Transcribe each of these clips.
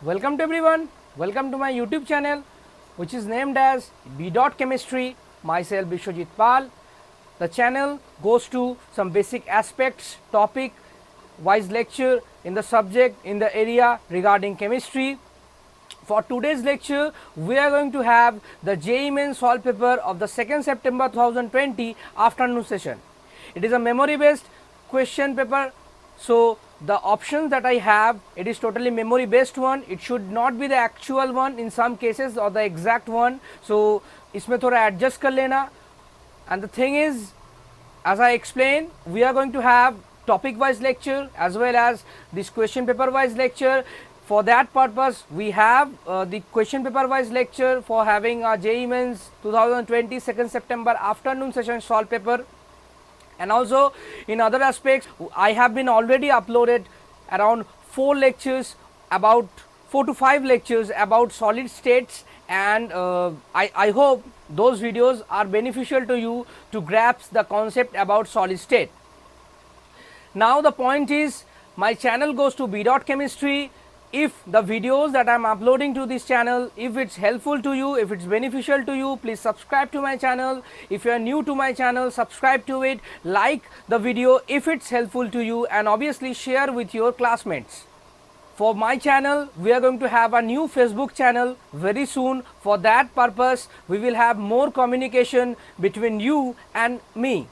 Welcome to everyone. Welcome to my YouTube channel, which is named as B. Chemistry. Myself Bishwajit Pal. The channel goes to some basic aspects, topic wise lecture in the subject, in the area regarding chemistry. For today's lecture, we are going to have the JEE Mains Solve paper of the 2nd September 2020 afternoon session. It is a memory based question paper, so the options that I have, it is totally memory based one. It should not be the actual one in some cases or the exact one, so इसमें थोड़ा adjust कर लेना. And the thing is, as I explained, we are going to have topic wise lecture as well as this question paper wise lecture. For that purpose, we have the question paper wise lecture for having our JEE Mains 2020 2nd September afternoon session solve paper. And also in other aspects, I have been already uploaded around 4 lectures, about 4 to 5 lectures about solid states, and I hope those videos are beneficial to you to grasp the concept about solid state. Now the point is, my channel goes to B. Chemistry. If the videos that I am uploading to this channel, if it's helpful to you, if it's beneficial to you, please subscribe to my channel. If you are new to my channel, subscribe to it, like the video if it's helpful to you, and obviously share with your classmates. For my channel, we are going to have a new Facebook channel very soon. For that purpose, we will have more communication between you and me.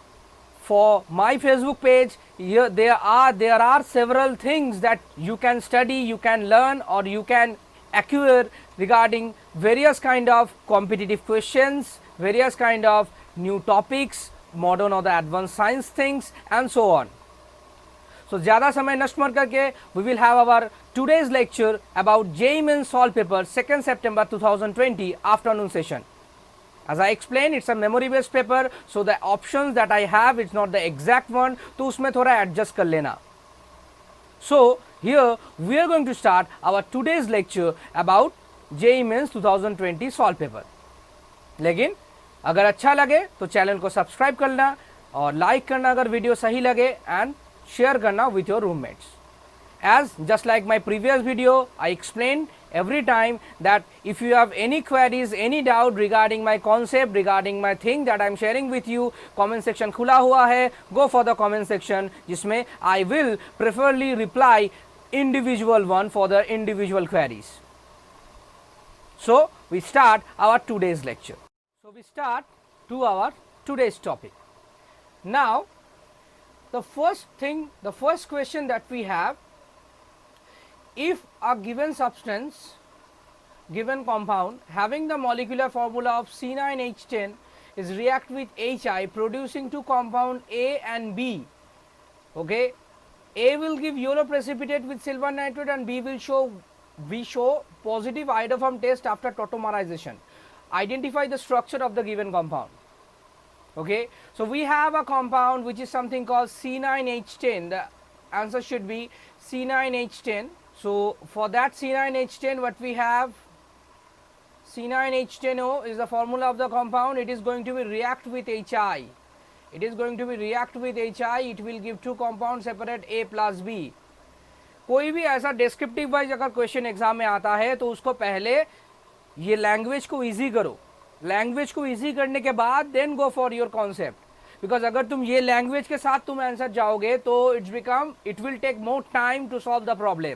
For my Facebook page, here there are several things that you can study, you can learn, or you can acquire regarding various kind of competitive questions, various kind of new topics, modern or the advanced science things, and so on. So ज़्यादा समय नष्ट मत करके, we will have our today's lecture about JEE Mains Solve paper 2nd September 2020 afternoon session. As I explained, it's a memory based paper, so the options that I have, it's not the exact one, तो उसमें थोड़ा adjust कर लेना. So here we are going to start our today's lecture about JEE Mains 2020 solve paper. लेकिन अगर अच्छा लगे तो चैनल को सब्सक्राइब करना और लाइक करना अगर वीडियो सही लगे, एंड शेयर करना with your roommates. As just like my previous video, I explained every time that if you have any queries, any doubt regarding my concept, regarding my thing that I am sharing with you, comment section खुला हुआ है, go for the comment section, जिसमें I will preferably reply individual one for the individual queries. So we start our today's lecture. So we start to our today's topic. Now the first question that we have, if a given substance, given compound having the molecular formula of C9H10 is react with HI producing two compound A and B, okay, A will give yellow precipitate with silver nitrate and B show positive iodoform test after tautomerization. Identify the structure of the given compound. Okay, so we have a compound which is something called C9H10. The answer should be C9H10. So for that C9H10, what we have, C9H10O is the formula of the compound. It is going to be react with HI. It is going to be react with HI. It will give two compounds separate A plus B. कोई भी ऐसा descriptive wise अगर question exam में आता है तो उसको पहले ये लैंग्वेज को इजी करो. लैंग्वेज को इजी करने के बाद then go for your concept, because अगर तुम ये लैंग्वेज के साथ तुम आंसर जाओगे तो it will take more time to solve the problem.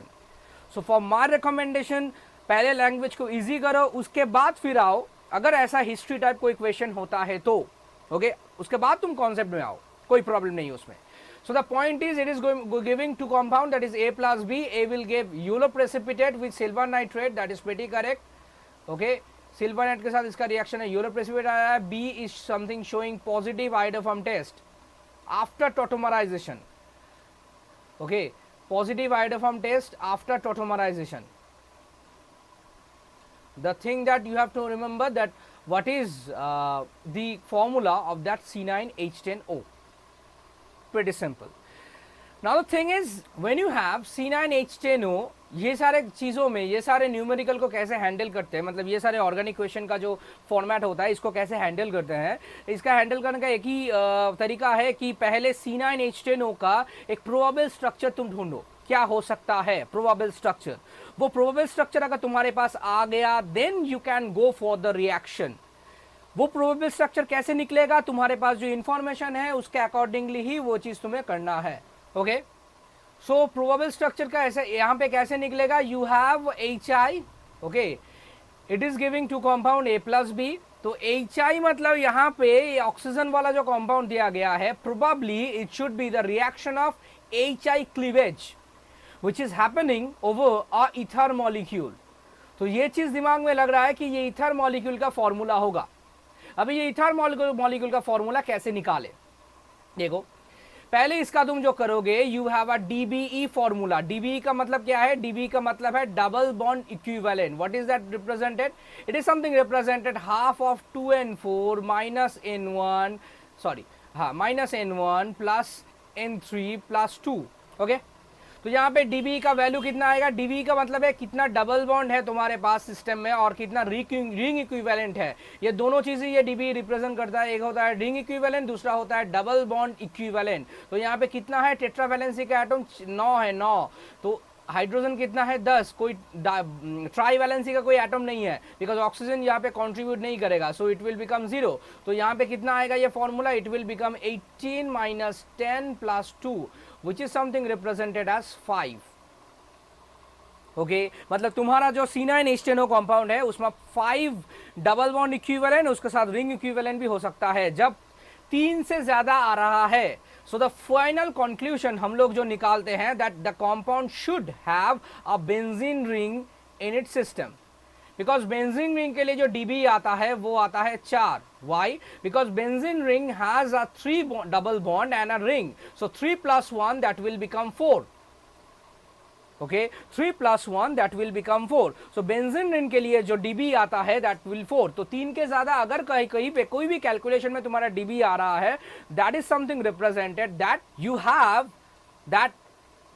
So for my recommendation, पहले लैंग्वेज को इजी करो, उसके बाद फिर आओ. अगर ऐसा हिस्ट्री टाइप कोई क्वेश्चन होता है तो ओके, उसके बाद तुम कॉन्सेप्ट में आओ, कोई प्रॉब्लम नहीं है उसमें. So the point is, it is giving two compound, that is A plus B. A will give yellow precipitate with silver nitrate, that is pretty correct. Okay, silver nitrate के साथ इसका reaction है, yellow precipitate आया है. B is something showing positive iodoform test after tautomerization. Okay, positive iodoform test after tautomerization. The thing that you have to remember, that what is the formula of that C9H10O. Pretty simple. Now the thing is, when you have C9H10O, ये सारे चीज़ों में ये सारे numerical को कैसे handle करते हैं, मतलब ये सारे ऑर्गेनिक क्वेश्चन का जो फॉर्मेट होता है इसको कैसे हैंडल करते हैं. इसका हैंडल करने का एक ही तरीका है कि पहले C9H10O का एक प्रोबेबल स्ट्रक्चर तुम ढूंढो क्या हो सकता है, प्रोबेबल स्ट्रक्चर। वो प्रोबेबल स्ट्रक्चर अगर तुम्हारे पास आ गया then you can go for the reaction. वो प्रोबेबल स्ट्रक्चर कैसे निकलेगा, तुम्हारे पास जो इंफॉर्मेशन है उसके अकॉर्डिंगली ही वो चीज तुम्हें करना है। ओके, सो प्रोबेबल स्ट्रक्चर का ऐसे यहां पे कैसे निकलेगा, you have H I, okay, it is giving to compound A plus B. तो एच आई मतलब यहां पे ऑक्सीजन वाला जो कॉम्पाउंड दिया गया है, probably it should be the reaction of H I cleavage which is happening over a ether molecule. तो ये चीज दिमाग में लग रहा है कि ये ईथर मॉलिक्यूल का फॉर्मूला होगा। अभी ये ईथर मॉलिक्यूल का फॉर्मूला कैसे निकाले, देखो पहले इसका तुम जो करोगे, you have a DBE formula. DBE का मतलब क्या है, डीबीई का मतलब है double bond equivalent. What is that represented, it is something represented half of 2n4 minus n1, sorry हाँ minus n1 plus n3 plus 2। Okay, तो यहाँ पे डीबी का वैल्यू कितना आएगा, डीबी का मतलब है कितना डबल बॉन्ड है तुम्हारे पास सिस्टम में और कितना रिंग इक्विवेलेंट है। ये दोनों चीजें ये डीबी रिप्रेजेंट करता है, एक होता है रिंग इक्विवेलेंट, दूसरा होता है डबल बॉन्ड इक्विवेलेंट। तो यहाँ पे कितना है, टेट्रावैलेंसी का एटम 9 है, 9। तो हाइड्रोजन कितना है, 10। कोई ट्राई वैलेंसी का कोई एटम नहीं है, बिकॉज ऑक्सीजन यहाँ पे कंट्रीब्यूट नहीं करेगा, सो इट विल बिकम 0। तो यहाँ पे कितना आएगा ये formula, it will become 18 minus 10 plus 2 which is something represented as 5। Okay, मतलब तुम्हारा जो C9H10O कॉम्पाउंड है उसमें 5 डबल बॉन्ड इक्विवेलेंट, उसके साथ रिंग इक्विवेलेंट भी हो सकता है जब 3 से ज्यादा आ रहा है। सो द फाइनल कंक्लूजन हम लोग जो निकालते हैं, that the compound should have a benzene ring in its system. Because benzene ring के लिए जो डीबी आता है वो आता है 4। Why, because benzene ring has a 3 double bond and a ring, so 3 + 1 that will become 4। Okay, 3 + 1 that will become 4। So benzene ring के लिए जो डीबी आता है दैट विल 4। तो 3 के ज्यादा अगर कहीं पे कोई भी कैलकुलेशन में तुम्हारा डीबी आ रहा है, that is something represented that you have that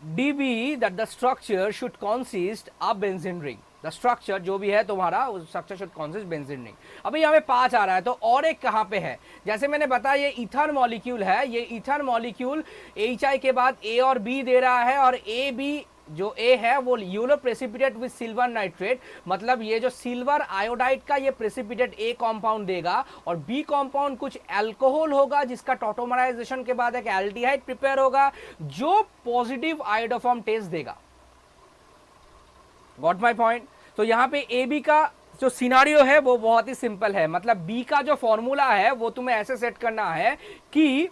dB, that the structure should consist of benzene ring. The structure जो भी है तुम्हारा structure should consist benzene ring. अभी यहाँ पे 5 आ रहा है, तो और एक कहाँ पे है, जैसे मैंने बताया ये ईथर मॉलिक्यूल है, ये ईथर मॉलिक्यूल एच के बाद ए और बी दे रहा है, और ए बी जो ए है वो yellow precipitate with silver nitrate, मतलब ये जो सिल्वर आयोडाइड का ये प्रेसिपिटेट ए कंपाउंड देगा, और बी कंपाउंड कुछ अल्कोहल होगा जिसका टॉटोमराइजेशन के बाद एक एल्डिहाइड प्रिपेयर होगा जो पॉजिटिव आयोडोफॉर्म टेस्ट देगा। Got my point. तो यहाँ पे ए बी का जो सिनारियो है वो बहुत ही सिंपल है, मतलब बी का जो फॉर्मूला है वो तुम्हें ऐसे सेट करना है कि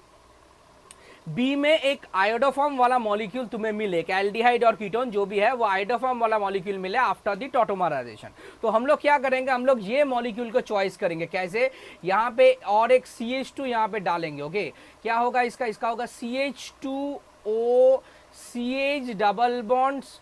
बी में एक आयोडोफॉर्म वाला मॉलिक्यूल तुम्हें मिले, एल्डिहाइड और कीटोन जो भी है वो आयोडोफॉर्म वाला मॉलिक्यूल मिले आफ्टर द टॉटोमराइजेशन। तो हम लोग क्या करेंगे, हम लोग ये मॉलिक्यूल को चॉइस करेंगे। कैसे, यहाँ पे और एक CH2 यहाँ पे डालेंगे। ओके, क्या होगा इसका, इसका होगा CH2O CH double bonds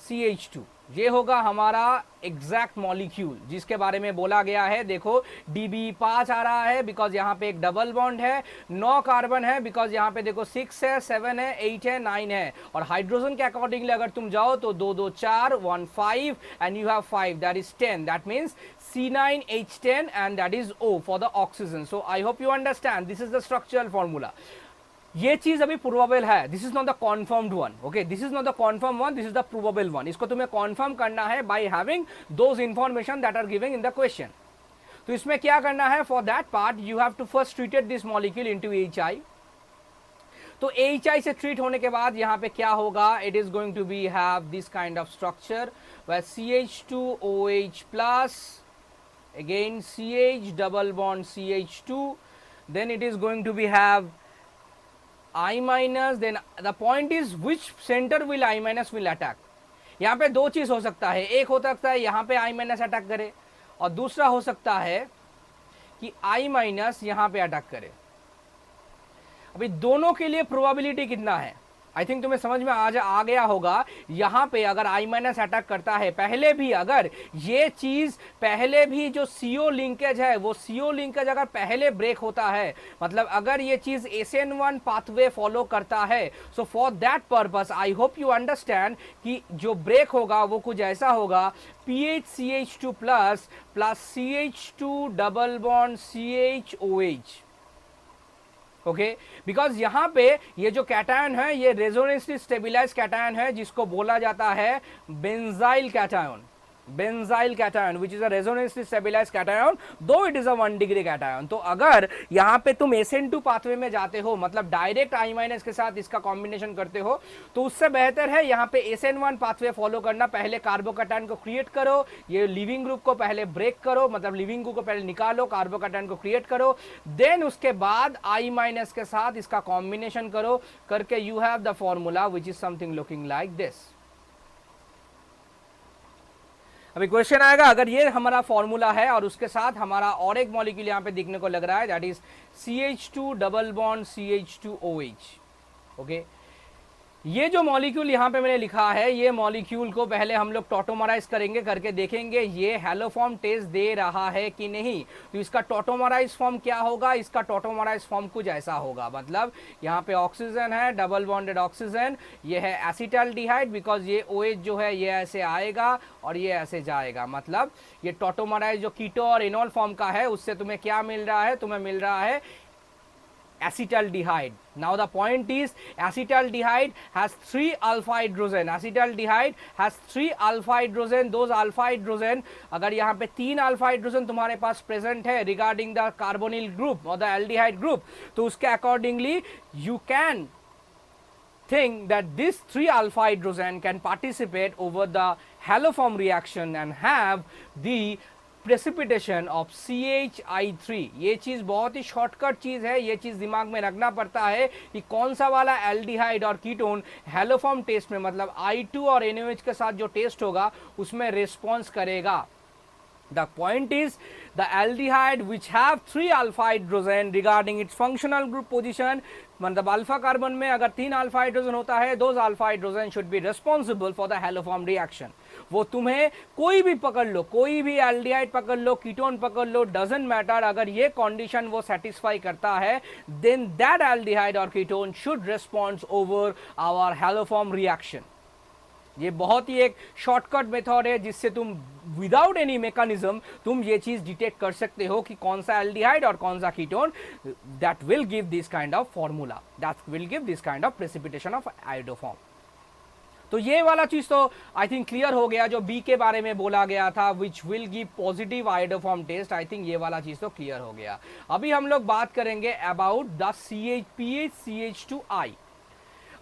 CH2। ये होगा हमारा एग्जैक्ट मॉलिक्यूल जिसके बारे में बोला गया है। देखो DB 5 आ रहा है बिकॉज यहाँ पे एक डबल बॉन्ड है, 9 कार्बन है बिकॉज यहाँ पे देखो 6 है, 7 है, 8 है, 9 है, और हाइड्रोजन के अकॉर्डिंगली अगर तुम जाओ तो 2 2 4 1 5 and you have 5 that is 10, that means C9H10 and that is O for the oxygen. So I hope you understand this is the structural formula. ये चीज अभी प्रोबेबल है, this is not the confirmed one. Okay, this is not the confirm one, this is the probable one. इसको तुम्हें confirm करना है by having those information that are giving in the question. तो इसमें क्या करना है, for that part you have to first treated this molecule into HI। तो HI से ट्रीट होने के बाद यहाँ पे क्या होगा, it is going to B have this kind of structure where CH2OH plus again CH double bond CH2, then it is going to be have I minus, then the point is which center will I minus will attack। यहाँ पे दो चीज हो सकता है, एक हो सकता है यहाँ पे I माइनस अटैक करे, और दूसरा हो सकता है कि I माइनस यहाँ पे अटैक करे। अभी दोनों के लिए प्रोबेबिलिटी कितना है, आई थिंक तुम्हें समझ में आ गया होगा। यहाँ पे अगर I माइनस अटैक करता है, पहले भी अगर ये चीज पहले भी जो CO लिंकेज है वो CO लिंकेज अगर पहले ब्रेक होता है, मतलब अगर ये चीज SN1 पाथवे फॉलो करता है, सो for that purpose I hope you understand कि जो ब्रेक होगा वो कुछ ऐसा होगा, PHCH2 plus CH2 double bond CHOH। Okay, because यहाँ पे ये जो कैटायन है ये रेजोनेंसली स्टेबिलाइज कैटायन है जिसको बोला जाता है benzyl cation, benzyl cation which is a resonancely stabilised cation though it is a 1 degree cation. तो अगर यहाँ पे तुम SN2 पाथवे में जाते हो, मतलब डायरेक्ट I- के साथ इसका कॉम्बिनेशन करते हो, तो उससे बेहतर है यहाँ पे SN1 पाथवे फॉलो करना। पहले कार्बोकैटायन को क्रिएट करो, ये लिविंग ग्रुप को पहले ब्रेक करो, मतलब लिविंग ग्रुप को पहले निकालो, कार्बोकैटायन को क्रिएट करो, देन उसके बाद I- के साथ इसका कॉम्बिनेशन करो, करके you have the formula which is something looking like this. अभी क्वेश्चन आएगा, अगर ये हमारा फॉर्मूला है और उसके साथ हमारा और एक मॉलिक्यूल यहां पे दिखने को लग रहा है, that is CH2 double bond CH2OH। Okay, ये जो मॉलिक्यूल यहाँ पे मैंने लिखा है, ये मॉलिक्यूल को पहले हम लोग टॉटोमराइज करेंगे, करके देखेंगे ये हैलोफॉर्म टेस्ट दे रहा है कि नहीं। तो इसका टॉटोमराइज फॉर्म क्या होगा, इसका टॉटोमराइज फॉर्म कुछ ऐसा होगा, मतलब यहाँ पे ऑक्सीजन है, डबल बॉन्डेड ऑक्सीजन, ये है एसिटाल्डिहाइड, बिकॉज ये OH जो है ये ऐसे आएगा और ये ऐसे जाएगा, मतलब ये टॉटोमराइज जो कीटो और इनॉल फॉर्म का है उससे तुम्हें क्या मिल रहा है, तुम्हें मिल रहा है acetaldehyde. Now the point is acetaldehyde has 3 alpha hydrogen. Acetaldehyde has 3 alpha hydrogen. Those alpha hydrogen, अगर यहाँ पे 3 alpha hydrogen तुम्हारे पास present है regarding the carbonyl group or the aldehyde group, तो उसके accordingly you can think that this 3 alpha hydrogen can participate over the haloform reaction and have the precipitation of CH3। ये चीज बहुत ही shortcut चीज है, ये चीज दिमाग में रखना पड़ता है कि कौन सा वाला एल्डिहाइड और कीटोन हैलोफॉर्म टेस्ट में, मतलब I2 और NaOH के साथ जो टेस्ट होगा उसमें रिस्पॉन्स करेगा। The point is the aldehyde which have 3 alpha hydrogen regarding its functional group position, मतलब अल्फा कार्बन में अगर 3 अल्फा हाइड्रोजन होता है, those alpha hydrogen should be responsible for the haloform reaction। वो तुम्हें कोई भी पकड़ लो, कोई भी एल्डिहाइड पकड़ लो, कीटोन पकड़ लो, डजंट मैटर, अगर ये कंडीशन वो सेटिस्फाई करता है, देन दैट एल्डिहाइड और ketone should respond over our haloform reaction. ये बहुत ही एक शॉर्टकट मेथड है जिससे तुम विदाउट एनी मैकेनिज्म तुम ये चीज डिटेक्ट कर सकते हो कि कौन सा एल्डिहाइड और कौन सा ketone, that will give this kind of formula, that will give this kind of precipitation of iodoform. तो ये वाला चीज तो आई थिंक क्लियर हो गया, जो बी के बारे में बोला गया था which will give positive iodoform test, I think ये वाला चीज तो क्लियर हो गया। अभी हम लोग बात करेंगे अबाउट द PHCH2I।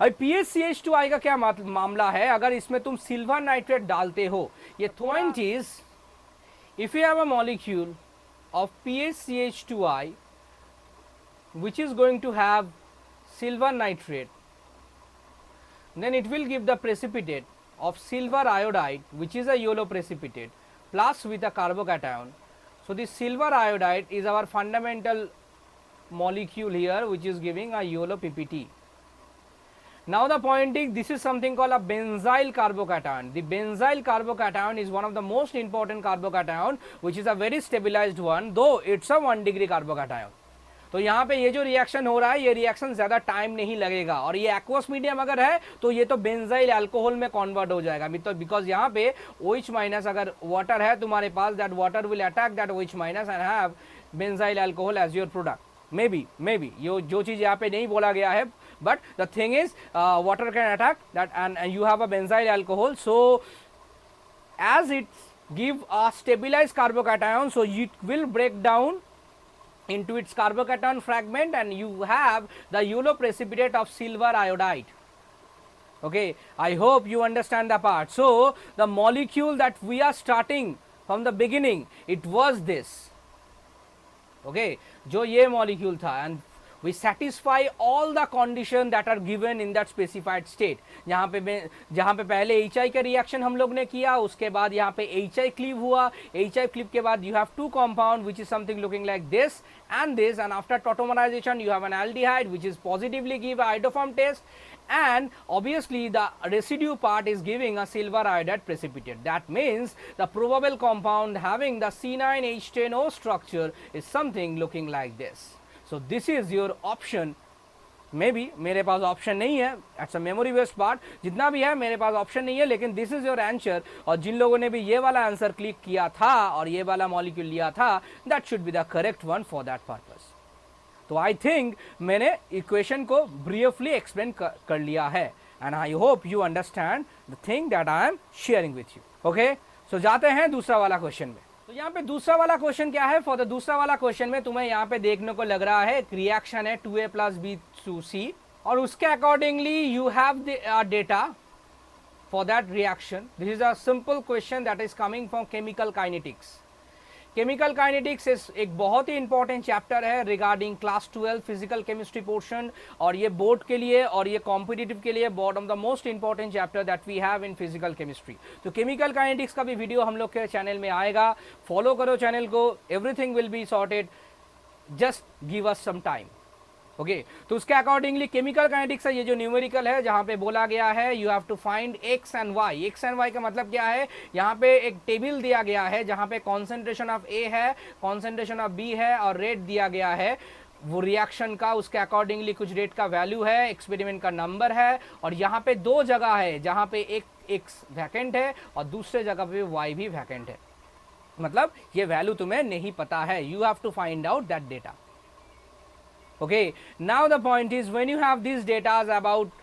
अब PHCH2I का क्या मामला है, अगर इसमें तुम सिल्वर नाइट्रेट डालते हो, ये point is if you have a molecule of PHCH2I which is going to have silver nitrate, then it will give the precipitate of silver iodide, which is a yellow precipitate, plus with a carbocation. So this silver iodide is our fundamental molecule here, which is giving a yellow PPT. Now the point is, this is something called a benzyl carbocation. The benzyl carbocation is one of the most important carbocation, which is a very stabilized one, though it's a 1 degree carbocation. तो यहाँ पे ये जो reaction हो रहा है, ये reaction ज्यादा टाइम नहीं लगेगा, और ये एक्वस मीडियम अगर है तो ये तो बेंजाइल अल्कोहल में कन्वर्ट हो जाएगा, तो बिकॉज यहाँ पे OH माइनस अगर वाटर है तुम्हारे पास, that water will attack that OH minus and have benzyl alcohol as your product. Maybe ये जो चीज यहाँ पे नहीं बोला गया है, but the thing is water can attack that and you have a benzyl alcohol, so as it give a stabilized carbocation, so it will break down into its carbocation fragment and you have the yellow precipitate of silver iodide. Okay, I hope you understand the part. So the molecule that we are starting from the beginning, it was this, okay, जो ये molecule था, and we satisfy all the condition that are given in that specified state। जहाँ पे पहले HI का reaction हम लोग ने किया, उसके बाद यहाँ पे HI क्लीव हुआ, HI क्लीव के बाद you have two compound which is something looking like this and this, and after tautomerization you have an aldehyde which is positively give iodoform test, and obviously the residue part is giving a silver iodide precipitate. That means the probable compound having the C9H10O structure is something looking like this. So this is your option। May be मेरे पास option नहीं है, एट्स a memory based part, जितना भी है मेरे पास option नहीं है, लेकिन दिस इज योर आंसर। और जिन लोगों ने भी ये वाला आंसर क्लिक किया था और ये वाला मॉलिक्यूल लिया था, that should be the correct one for that purpose. तो आई थिंक मैंने इक्वेशन को ब्रीफली एक्सप्लेन कर लिया है and I hope you understand the thing that I am sharing with you. Okay, so जाते हैं दूसरा वाला क्वेश्चन में। तो यहाँ पे दूसरा वाला क्वेश्चन क्या है? फॉर द दूसरा वाला क्वेश्चन में तुम्हें यहाँ पे देखने को लग रहा है एक रिएक्शन है 2A + B2C और उसके accordingly you have the data for that reaction. This is a simple question that is coming from chemical kinetics. Chemical kinetics is एक बहुत ही इंपॉर्टेंट चैप्टर है regarding class 12 physical chemistry portion, और ये board के लिए और ये कॉम्पिटिटिव के लिए one of the most important chapter that we have in physical chemistry. तो केमिकल काइनेटिक्स का भी वीडियो हम लोग के चैनल में आएगा, फॉलो करो चैनल को, everything will be sorted, just give us some time. Okay, तो उसके अकॉर्डिंगली केमिकल काइनेटिक्स है ये जो न्यूमेरिकल है, जहां पे बोला गया है you have to find X and Y. X and Y का मतलब क्या है? यहाँ पे एक टेबल दिया गया है जहां पे कॉन्सेंट्रेशन ऑफ ए है, कॉन्सेंट्रेशन ऑफ बी है और रेट दिया गया है वो रिएक्शन का, उसके अकॉर्डिंगली कुछ रेट का वैल्यू है, एक्सपेरिमेंट का नंबर है, और यहाँ पे दो जगह है जहाँ पे एक एक्स वैकेंट है और दूसरे जगह पे वाई भी वैकेंट है। मतलब ये वैल्यू तुम्हें नहीं पता है, you have to find out that data. Okay, now the point is when you have these datas about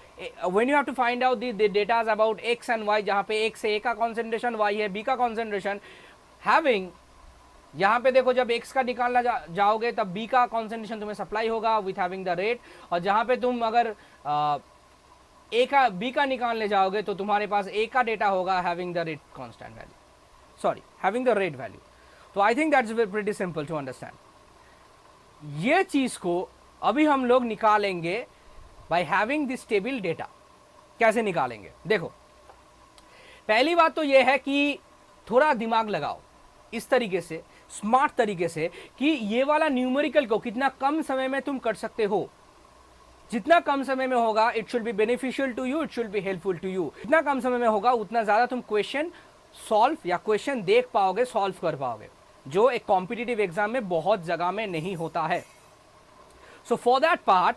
when you have to find out the datas about x and y, जहाँ पे x है a का concentration, y है b का concentration, having यहाँ पे देखो जब x का निकालना जाओगे तब b का concentration तुम्हें सप्लाई होगा with having the rate, और जहाँ पे तुम अगर a का b का निकालने जाओगे तो तुम्हारे पास a का डेटा होगा having the rate constant value, sorry having the rate value. तो I think that's pretty simple to understand. ये चीज को अभी हम लोग निकालेंगे by having this table data. कैसे निकालेंगे? देखो, पहली बात तो ये है कि थोड़ा दिमाग लगाओ इस तरीके से, स्मार्ट तरीके से, कि ये वाला न्यूमेरिकल को कितना कम समय में तुम कर सकते हो। जितना कम समय में होगा it should be beneficial to you, it should be helpful to you. जितना कम समय में होगा उतना ज्यादा तुम क्वेश्चन सॉल्व या क्वेश्चन देख पाओगे, सॉल्व कर पाओगे, जो एक कॉम्पिटिटिव एग्जाम में बहुत जगह में नहीं होता है। सो फॉर दैट पार्ट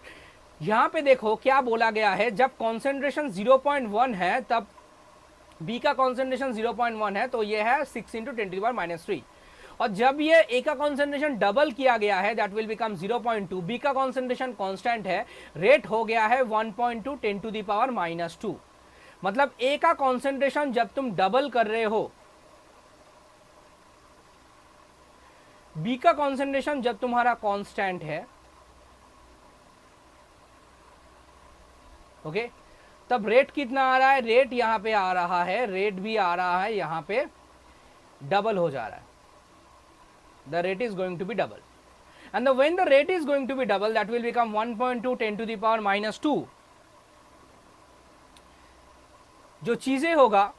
यहां पे देखो क्या बोला गया है, जब कॉन्सेंट्रेशन 0.1 है तब बी का कॉन्सेंट्रेशन 0.1 है तो ये है 6 × 10⁻³ और जब ये ए का कॉन्सेंट्रेशन डबल किया गया है दैट विल बिकम 0.2, बी का कॉन्सेंट्रेशन कांस्टेंट है, रेट हो गया है 1.2 10⁻²। मतलब ए का कॉन्सेंट्रेशन जब तुम डबल कर रहे हो, बी का कॉन्सेंट्रेशन जब तुम्हारा कांस्टेंट है, ओके, तब रेट कितना आ रहा है? रेट यहां पे आ रहा है, रेट भी आ रहा है, यहां पे डबल हो जा रहा है। The rate is going to be double and when the rate is going to be double that will become 1.2 10⁻²। जो चीजें होगा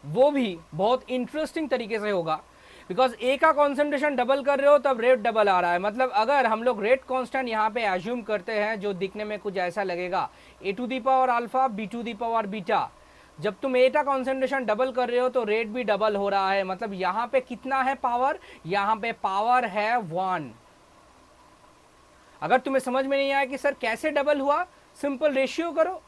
वो भी बहुत इंटरेस्टिंग तरीके से होगा, बिकॉज ए का कॉन्सेंट्रेशन डबल कर रहे हो तब रेट डबल आ रहा है। मतलब अगर हम लोग रेट कांस्टेंट यहाँ पे एज्यूम करते हैं जो दिखने में कुछ ऐसा लगेगा a⁴α b⁴β, जब तुम ए का कॉन्सेंट्रेशन डबल कर रहे हो तो रेट भी डबल हो रहा है। मतलब यहाँ पे कितना है पावर? यहाँ पे पावर है 1। अगर तुम्हें समझ में नहीं आया कि सर कैसे डबल हुआ, सिंपल रेशियो करो,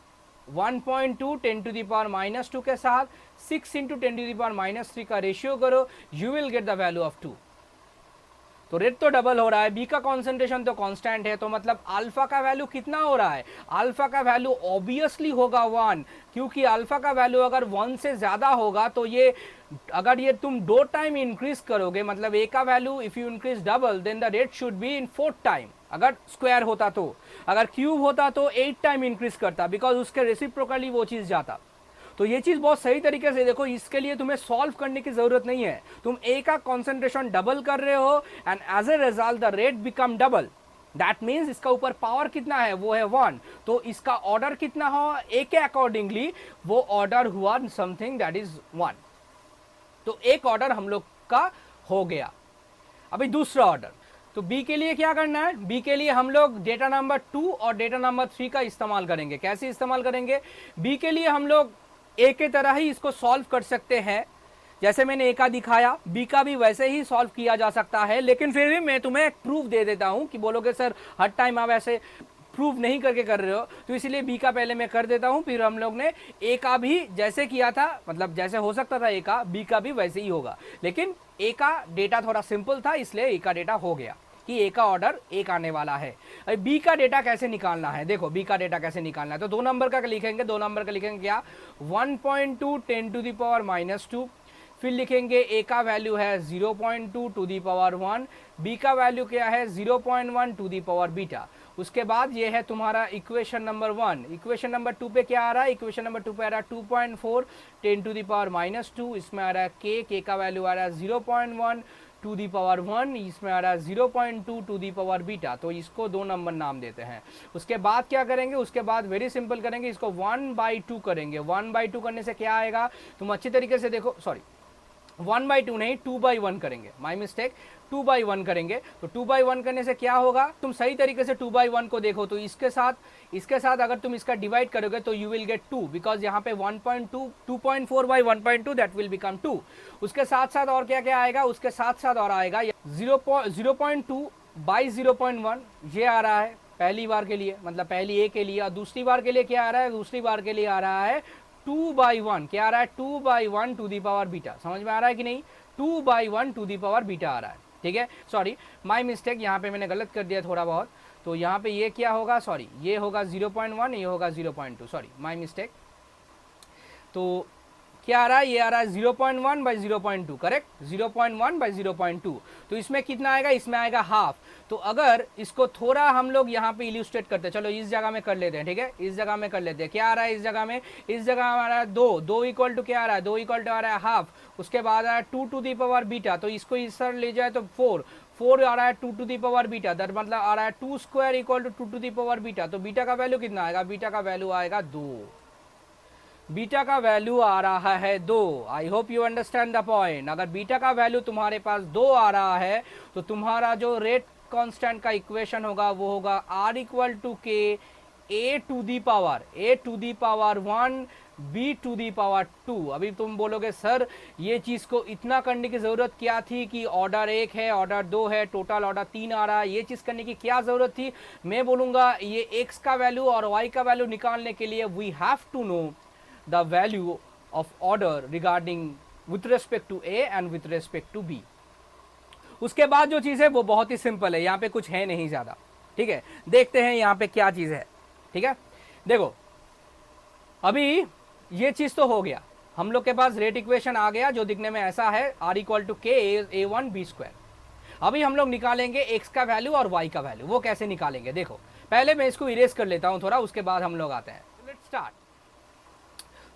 1.2 10⁻² के साथ 6 × 10⁻³ का रेशियो करो, you will get the value of 2। तो रेट तो डबल हो रहा है, बी का कॉन्सेंट्रेशन तो कांस्टेंट है, तो मतलब अल्फा का वैल्यू कितना हो रहा है? अल्फा का वैल्यू ऑब्वियसली होगा 1, क्योंकि अल्फा का वैल्यू अगर 1 से ज्यादा होगा तो ये अगर ये तुम 2 टाइम इंक्रीज करोगे, मतलब ए का value if you increase double then the rate should be in 4 time. अगर स्क्वायर होता तो, अगर क्यूब होता तो 8 टाइम इंक्रीज करता, बिकॉज उसके रेसिप्रोकली वो चीज जाता। तो ये चीज बहुत सही तरीके से देखो, इसके लिए तुम्हें सॉल्व करने की जरूरत नहीं है। तुम ए का कॉन्सेंट्रेशन डबल कर रहे हो and as a result the rate become double, that means इसका ऊपर पावर कितना है? वो है 1। तो इसका ऑर्डर कितना हो? ए के अकॉर्डिंगली वो ऑर्डर हुआ समथिंग दैट इज 1। तो एक ऑर्डर हम लोग का हो गया। अभी दूसरा ऑर्डर, तो बी के लिए क्या करना है? बी के लिए हम लोग डेटा नंबर 2 और डेटा नंबर 3 का इस्तेमाल करेंगे। कैसे इस्तेमाल करेंगे? बी के लिए हम लोग ए के तरह ही इसको सॉल्व कर सकते हैं, जैसे मैंने ए का दिखाया, बी का भी वैसे ही सॉल्व किया जा सकता है। लेकिन फिर भी मैं तुम्हें एक प्रूफ दे देता हूं कि बोलोगे सर हर टाइम आप ऐसे प्रूफ नहीं करके कर रहे हो, तो इसलिए बी का पहले मैं कर देता हूं, फिर हम लोग ने ए का भी जैसे किया था, मतलब जैसे हो सकता था ए का, बी का भी वैसे ही होगा। लेकिन ए का डेटा थोड़ा सिंपल था इसलिए ए का डेटा हो गया। कि ए का ऑर्डर 1 आने वाला है। अब बी का डेटा कैसे निकालना है, देखो बी का डेटा कैसे निकालना है, तो 2 नंबर का लिखेंगे, 2 नंबर का लिखेंगे क्या, 1.2 10⁻², फिर लिखेंगे ए का वैल्यू है 0.2 2⁻1, बी का वैल्यू क्या है 0.1 2⁻β। उसके बाद ये है तुम्हारा इक्वेशन नंबर 1। इक्वेशन नंबर 2 पे क्या आ रहा है, इक्वेशन नंबर 2 पे आ रहा है 2.4 10⁻², इसमें आ रहा है के का वैल्यू आ रहा है 0.1 2⁻1, इसमें आ रहा है 0.2 2⁻β। तो इसको 2 नंबर नाम देते हैं। उसके बाद क्या करेंगे, उसके बाद वेरी सिंपल करेंगे, इसको 1/2 करेंगे। 1/2 करने से क्या आएगा, तुम अच्छी तरीके से देखो, सॉरी 1/2 नहीं 2/1 करेंगे, माई मिस्टेक, 2/1 करेंगे। तो 2/1 करने से क्या होगा, तुम सही तरीके से 2/1 को देखो तो इसके साथ अगर तुम इसका डिवाइड करोगे तो यू विल गेट 2, बिकॉज यहाँ पे 1.2 2.4/1.2 दैट विल बिकम 2। उसके साथ साथ और क्या क्या आएगा, उसके साथ साथ और आएगा 0.2/0.1, ये आ रहा है पहली बार के लिए, मतलब पहली ए के लिए। और दूसरी बार के लिए क्या आ रहा है, दूसरी बार के लिए आ रहा है 2/1, क्या आ रहा है 2/1 2⁻β। समझ में आ रहा है कि नहीं, 2/1 2⁻β आ रहा है। ठीक है, सॉरी माय मिस्टेक, यहाँ पे मैंने गलत कर दिया थोड़ा बहुत। तो यहाँ पे ये क्या होगा, सॉरी ये होगा 0.1, ये होगा 0.2, सॉरी माय मिस्टेक। तो क्या आ रहा है, ये आ रहा है 0.1/0.2, करेक्ट, 0.1/0.2। तो इसमें कितना आएगा, इसमें आएगा हाफ। तो अगर इसको थोड़ा हम लोग यहाँ पे इल्यूस्ट्रेट करते हैं, चलो इस जगह में कर लेते हैं, ठीक है, इस जगह में कर लेते हैं। क्या आ रहा है इस जगह में, इस जगह आ रहा है 2 इक्वल टू क्या आ रहा है, 2 इक्वल टू आ रहा है हाफ। उसके बाद आ रहा है 2 2⁻β, तो इसको इस तरह ले जाए तो 4 आ रहा है 2 2⁻β, दर मतलब आ रहा है 2² इक्वल टू 2 2⁻β। तो बीटा का वैल्यू कितना आएगा, बीटा का वैल्यू आएगा 2, बीटा का वैल्यू आ रहा है 2। आई hope you understand the point. अगर बीटा का वैल्यू तुम्हारे पास 2 आ रहा है तो तुम्हारा जो रेट कांस्टेंट का इक्वेशन होगा वो होगा r equal to K a to the power 1 b to the power 2। अभी तुम बोलोगे सर ये चीज को इतना करने की जरूरत क्या थी कि ऑर्डर 1 है, ऑर्डर 2 है, टोटल ऑर्डर 3 आ रहा है, ये चीज करने की क्या जरूरत थी। मैं बोलूंगा ये x का वैल्यू और y का वैल्यू निकालने के लिए we have to know the value of order regarding with respect to A and with respect to B। उसके बाद जो चीज़ है वो बहुत ही सिंपल है, यहाँ पे कुछ है नहीं ज़्यादा। ठीक है, देखते हैं यहाँ पे क्या चीज़ है। ठीक है, देखो अभी ये चीज़ तो हो गया, हम लोग के पास रेट इक्वेशन आ गया जो दिखने में ऐसा है, r इक्वल टू के a1b²। अभी हम लोग निकालेंगे x का वैल्यू और y का वैल्यू। वो कैसे निकालेंगे, देखो पहले मैं इसको इरेज कर लेता हूँ थोड़ा, उसके बाद हम लोग आते हैं। Let's start.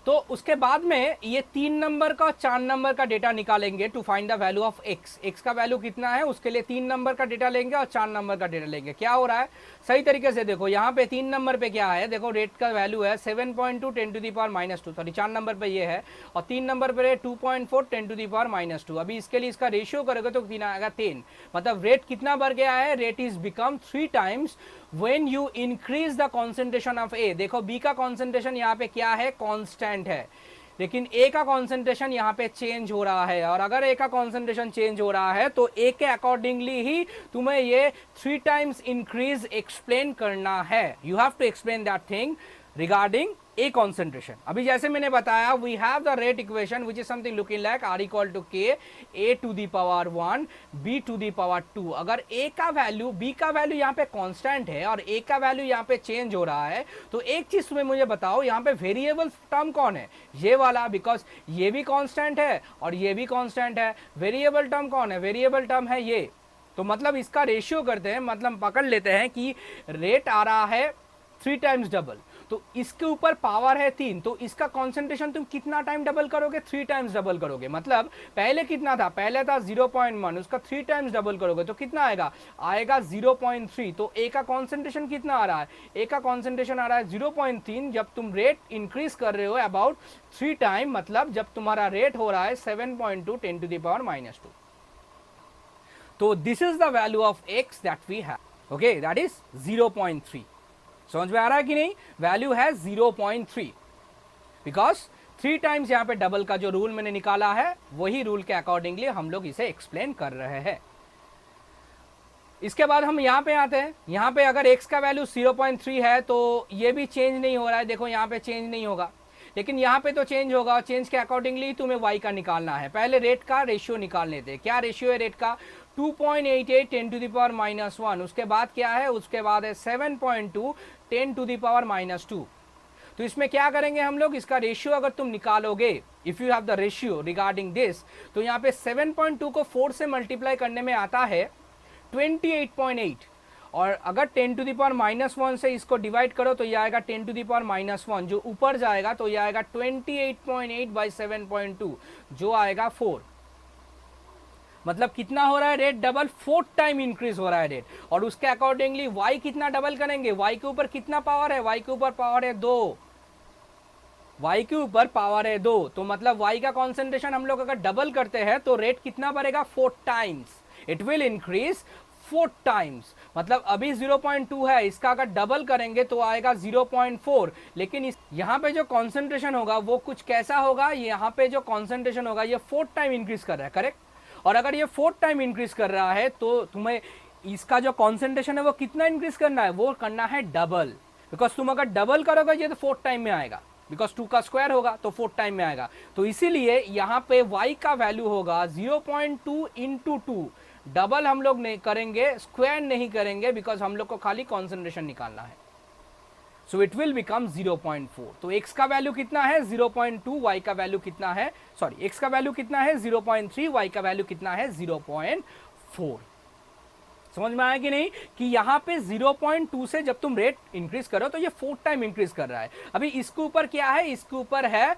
तो उसके बाद में ये 3 नंबर का 4 नंबर का डेटा निकालेंगे to find the value of x। x का वैल्यू कितना है उसके लिए 3 नंबर का डेटा लेंगे और 4 नंबर का डेटा लेंगे। क्या हो रहा है सही तरीके से देखो, यहाँ पे 3 नंबर पे क्या है, देखो रेट का वैल्यू है 7.2 10⁻², सॉरी 4 नंबर पे ये है, और 3 नंबर पे 2.4 10⁻²। अभी इसके लिए इसका रेशियो करोगे तो कितना आएगा 10, मतलब रेट कितना बढ़ गया है, rate is become 3 times when you increase the concentration of A। देखो B का concentration यहाँ पे क्या है, constant है, लेकिन A का concentration यहाँ पे चेंज हो रहा है। और अगर A का concentration चेंज हो रहा है तो A के अकॉर्डिंगली ही तुम्हें ये 3 times increase एक्सप्लेन करना है। You have to explain that thing regarding A concentration। अभी जैसे मैंने बताया we have the rate equation which is something looking like r equal to k a to the power 1 b to the power 2। अगर A का value B का value यहाँ पे constant है और A का वैल्यू यहाँ पे चेंज हो रहा है, तो एक चीज तुम्हें मुझे बताओ यहाँ पे वेरिएबल टर्म कौन है, ये वाला, बिकॉज ये भी कांस्टेंट है और ये भी कांस्टेंट है। वेरिएबल टर्म कौन है, वेरिएबल टर्म है ये। तो मतलब इसका रेशियो करते हैं, मतलब पकड़ लेते हैं कि रेट आ रहा है 3 टाइम्स डबल, तो इसके ऊपर पावर है 3, तो इसका कंसंट्रेशन तुम कितना टाइम डबल करोगे, 3 टाइम्स डबल करोगे। मतलब पहले कितना था, पहले था 0.1, उसका 3 टाइम्स डबल करोगे तो कितना आएगा, आएगा 0.3। तो ए का कंसंट्रेशन कितना आ रहा है, ए का कंसंट्रेशन आ रहा है 0.3। जब तुम रेट इंक्रीज कर रहे हो अबाउट 3 टाइम, मतलब जब तुम्हारा रेट हो रहा है 7.2 10⁻²। तो this is the value of X that we have, okay, that is 0.3। समझ में आ रहा है कि नहीं, वैल्यू है 0.3, बिकॉज 3 टाइम्स यहाँ पे डबल का जो रूल मैंने निकाला है वही रूल के अकॉर्डिंगली हम लोग इसे एक्सप्लेन कर रहे हैं। इसके बाद हम यहाँ पे आते हैं, यहाँ पे अगर x का वैल्यू 0.3 है तो ये भी चेंज नहीं हो रहा है, देखो यहाँ पे चेंज नहीं होगा। लेकिन यहाँ पे तो चेंज होगा, चेंज के अकॉर्डिंगली तुम्हें y का निकालना है। पहले रेट का रेशियो निकाल लेते हैं। क्या रेशियो है रेट का? 2.88 10 टू द पावर -1। उसके बाद क्या है? उसके बाद है 7.2 10 टू द पावर -2। तो इसमें क्या करेंगे हम लोग? इसका रेशियो अगर तुम निकालोगे, if you have the ratio regarding this, तो यहाँ पे 7.2 को 4 से मल्टीप्लाई करने में आता है 28.8, और अगर 10 टू द पावर -1 से इसको डिवाइड करो तो ये आएगा 10 टू द पावर -1, जो ऊपर जाएगा तो ये आएगा 28.8 बाई 7.2, जो आएगा 4। मतलब कितना हो रहा है रेट? डबल, 4 टाइम इंक्रीज हो रहा है रेट। और उसके अकॉर्डिंगली y कितना डबल करेंगे? y के ऊपर कितना पावर है? y के ऊपर पावर है 2, y के ऊपर पावर है 2। तो मतलब y का कॉन्सेंट्रेशन हम लोग अगर डबल करते हैं तो रेट कितना बढ़ेगा? 4 times. It will increase 4 times. मतलब अभी 0.2 है, इसका अगर डबल करेंगे तो आएगा 0.4। लेकिन यहाँ पे जो कॉन्सेंट्रेशन होगा वो कुछ कैसा होगा? यहाँ पे जो कॉन्सेंट्रेशन होगा ये 4 टाइम इंक्रीज कर रहा है, करेक्ट? और अगर ये 4 टाइम इंक्रीज कर रहा है तो तुम्हें इसका जो कॉन्सेंट्रेशन है वो कितना इंक्रीज करना है? वो करना है डबल। बिकॉज तुम अगर डबल करोगे ये तो 4 टाइम में आएगा, बिकॉज 2 का स्क्वायर होगा तो 4 टाइम में आएगा। तो इसीलिए यहाँ पे y का वैल्यू होगा 0.2 इंटू 2। डबल हम लोग नहीं करेंगे, स्क्वायर नहीं करेंगे, बिकॉज हम लोग को खाली कॉन्सेंट्रेशन निकालना है। So it will become 0.4। तो x का वैल्यू कितना है? 0.2। y का वैल्यू कितना है? सॉरी, x का वैल्यू कितना है? 0.3। y का वैल्यू कितना है? 0.4। समझ में आया कि नहीं? कि यहाँ पे 0.2 से जब तुम रेट इंक्रीज करो तो ये 4 टाइम इंक्रीज कर रहा है। अभी इसके ऊपर क्या है? इसके ऊपर है,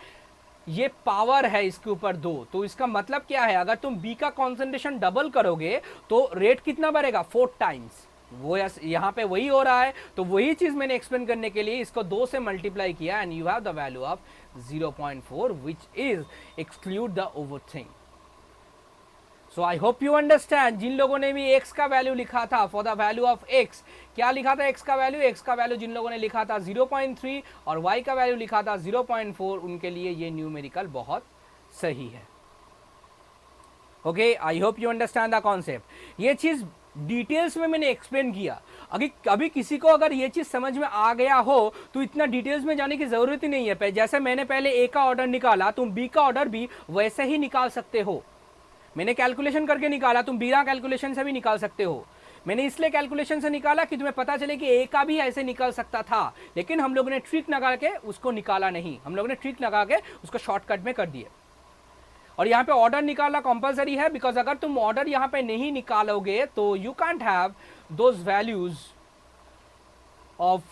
ये पावर है इसके ऊपर 2। तो इसका मतलब क्या है? अगर तुम b का कॉन्सेंट्रेशन डबल करोगे तो रेट कितना बढ़ेगा? 4 टाइम्स। वो यहाँ पे वही हो रहा है। तो वही चीज मैंने एक्सप्लेन करने के लिए इसको 2 से मल्टीप्लाई किया, and you have the value of 0.4 which is exclude the over thing. So I hope you understand. जिन लोगों ने भी x का वैल्यू लिखा था, for the value of x, क्या लिखा था x का वैल्यू? x का वैल्यू जिन लोगों ने लिखा था 0.3 और y का वैल्यू लिखा था 0.4, उनके लिए ये न्यूमेरिकल बहुत सही है। Okay, I hope you understand the concept. ये चीज डिटेल्स में मैंने एक्सप्लेन किया। अभी किसी को अगर ये चीज समझ में आ गया हो तो इतना डिटेल्स में जाने की जरूरत ही नहीं है। जैसे मैंने पहले a का ऑर्डर निकाला, तुम b का ऑर्डर भी वैसे ही निकाल सकते हो। मैंने कैलकुलेशन करके निकाला, तुम बिना कैलकुलेशन से भी निकाल सकते हो। मैंने इसलिए कैलकुलेशन से निकाला कि तुम्हें पता चले कि a का भी ऐसे निकल सकता था, लेकिन हम लोगों ने ट्रिक लगा के उसको निकाला नहीं, हम लोगों ने ट्रिक लगा के उसको शॉर्टकट में कर दिए। और यहाँ पे ऑर्डर निकालना कंपलसरी है, बिकॉज अगर तुम ऑर्डर यहाँ पे नहीं निकालोगे तो you can't have those values of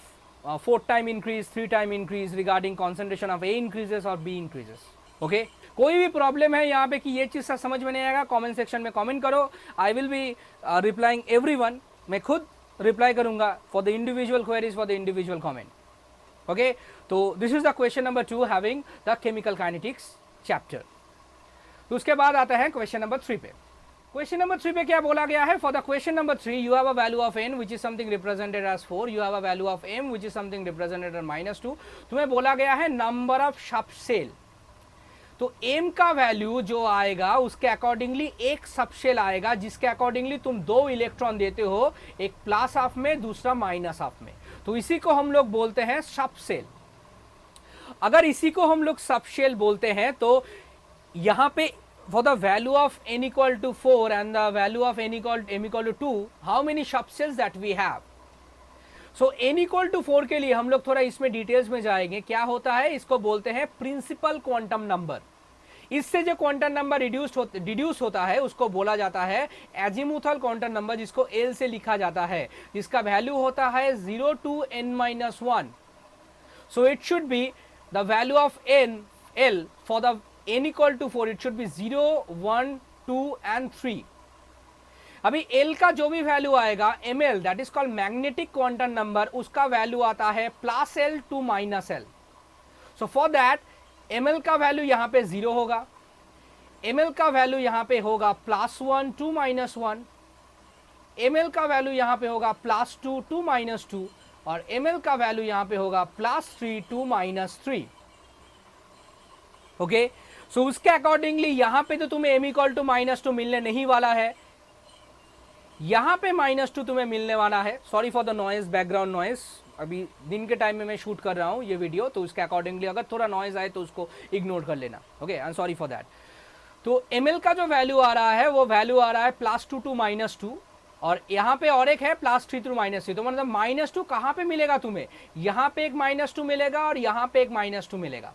4 time increase, 3 time increase regarding concentration of a increases और b इंक्रीजेस। ओके, कोई भी प्रॉब्लम है यहाँ पे कि ये चीज समझ में नहीं आएगा, कमेंट सेक्शन में कमेंट करो। I will be replying everyone. मैं खुद रिप्लाई करूंगा for the individual queries, for the individual comment. Okay, तो this is the question number 2 having the chemical kinetics chapter. तो उसके बाद आता है क्वेश्चन नंबर 3 पे। क्वेश्चन नंबर 3 पे क्या बोला गया है? For the question number 3 you have a value of n which is something represented as 4, you have a value of m which is something represented as -2। तुम्हें बोला गया है नंबर ऑफ सबसेल। तो m का वैल्यू जो आएगा उसके accordingly एक सबसेल आएगा, जिसके अकॉर्डिंगली तुम 2 इलेक्ट्रॉन देते हो, एक प्लस हाफ में, दूसरा माइनस हाफ में। तो इसी को हम लोग बोलते हैं सबसेल। अगर इसी को हम लोग सबसेल बोलते हैं तो यहाँ पे for the value of n equal to 4 and the value of m equal to 2, how many subcells that we have? So n equal to 4 के लिए हम लोग थोड़ा इसमें डिटेल्स में जाएंगे। क्या होता है? इसको बोलते हैं प्रिंसिपल क्वांटम नंबर। इससे जो क्वांटम नंबर डिड्यूस होता है उसको बोला जाता है एजीमुथल क्वांटम नंबर, जिसको L से लिखा जाता है, जिसका वैल्यू होता है 0 to n-1। So it should be the value of L for the n equal to 4, it should be 0, 1, 2 and 3। अभी L का जो भी वैल्यू आएगा, ml that is called magnetic quantum number, उसका वैल्यू आता है +L to -L। So for that ml का value यहाँ पे 0 होगा, ml का वैल्यू यहाँ पे होगा +1 to -1, ml का वैल्यू यहाँ पे होगा +2 to -2, और ml का वैल्यू यहाँ पे होगा +3 to -3। ओके, सो उसके अकॉर्डिंगली यहां पे तो तुम्हें m इक्वल टू -2 मिलने नहीं वाला है, यहां पे -2 तुम्हें मिलने वाला है। Sorry for the noise, background noise, अभी दिन के टाइम में मैं शूट कर रहा हूँ ये वीडियो, तो उसके अकॉर्डिंगली अगर थोड़ा नॉइज आए तो उसको इग्नोर कर लेना, okay, I am sorry for that. तो ml का जो वैल्यू आ रहा है वो वैल्यू आ रहा है +2 to -2, और यहाँ पे और एक है +3 to -3। तो मतलब -2 कहाँ पे मिलेगा तुम्हें, यहाँ पे एक -2 मिलेगा और यहाँ पे एक -2 मिलेगा,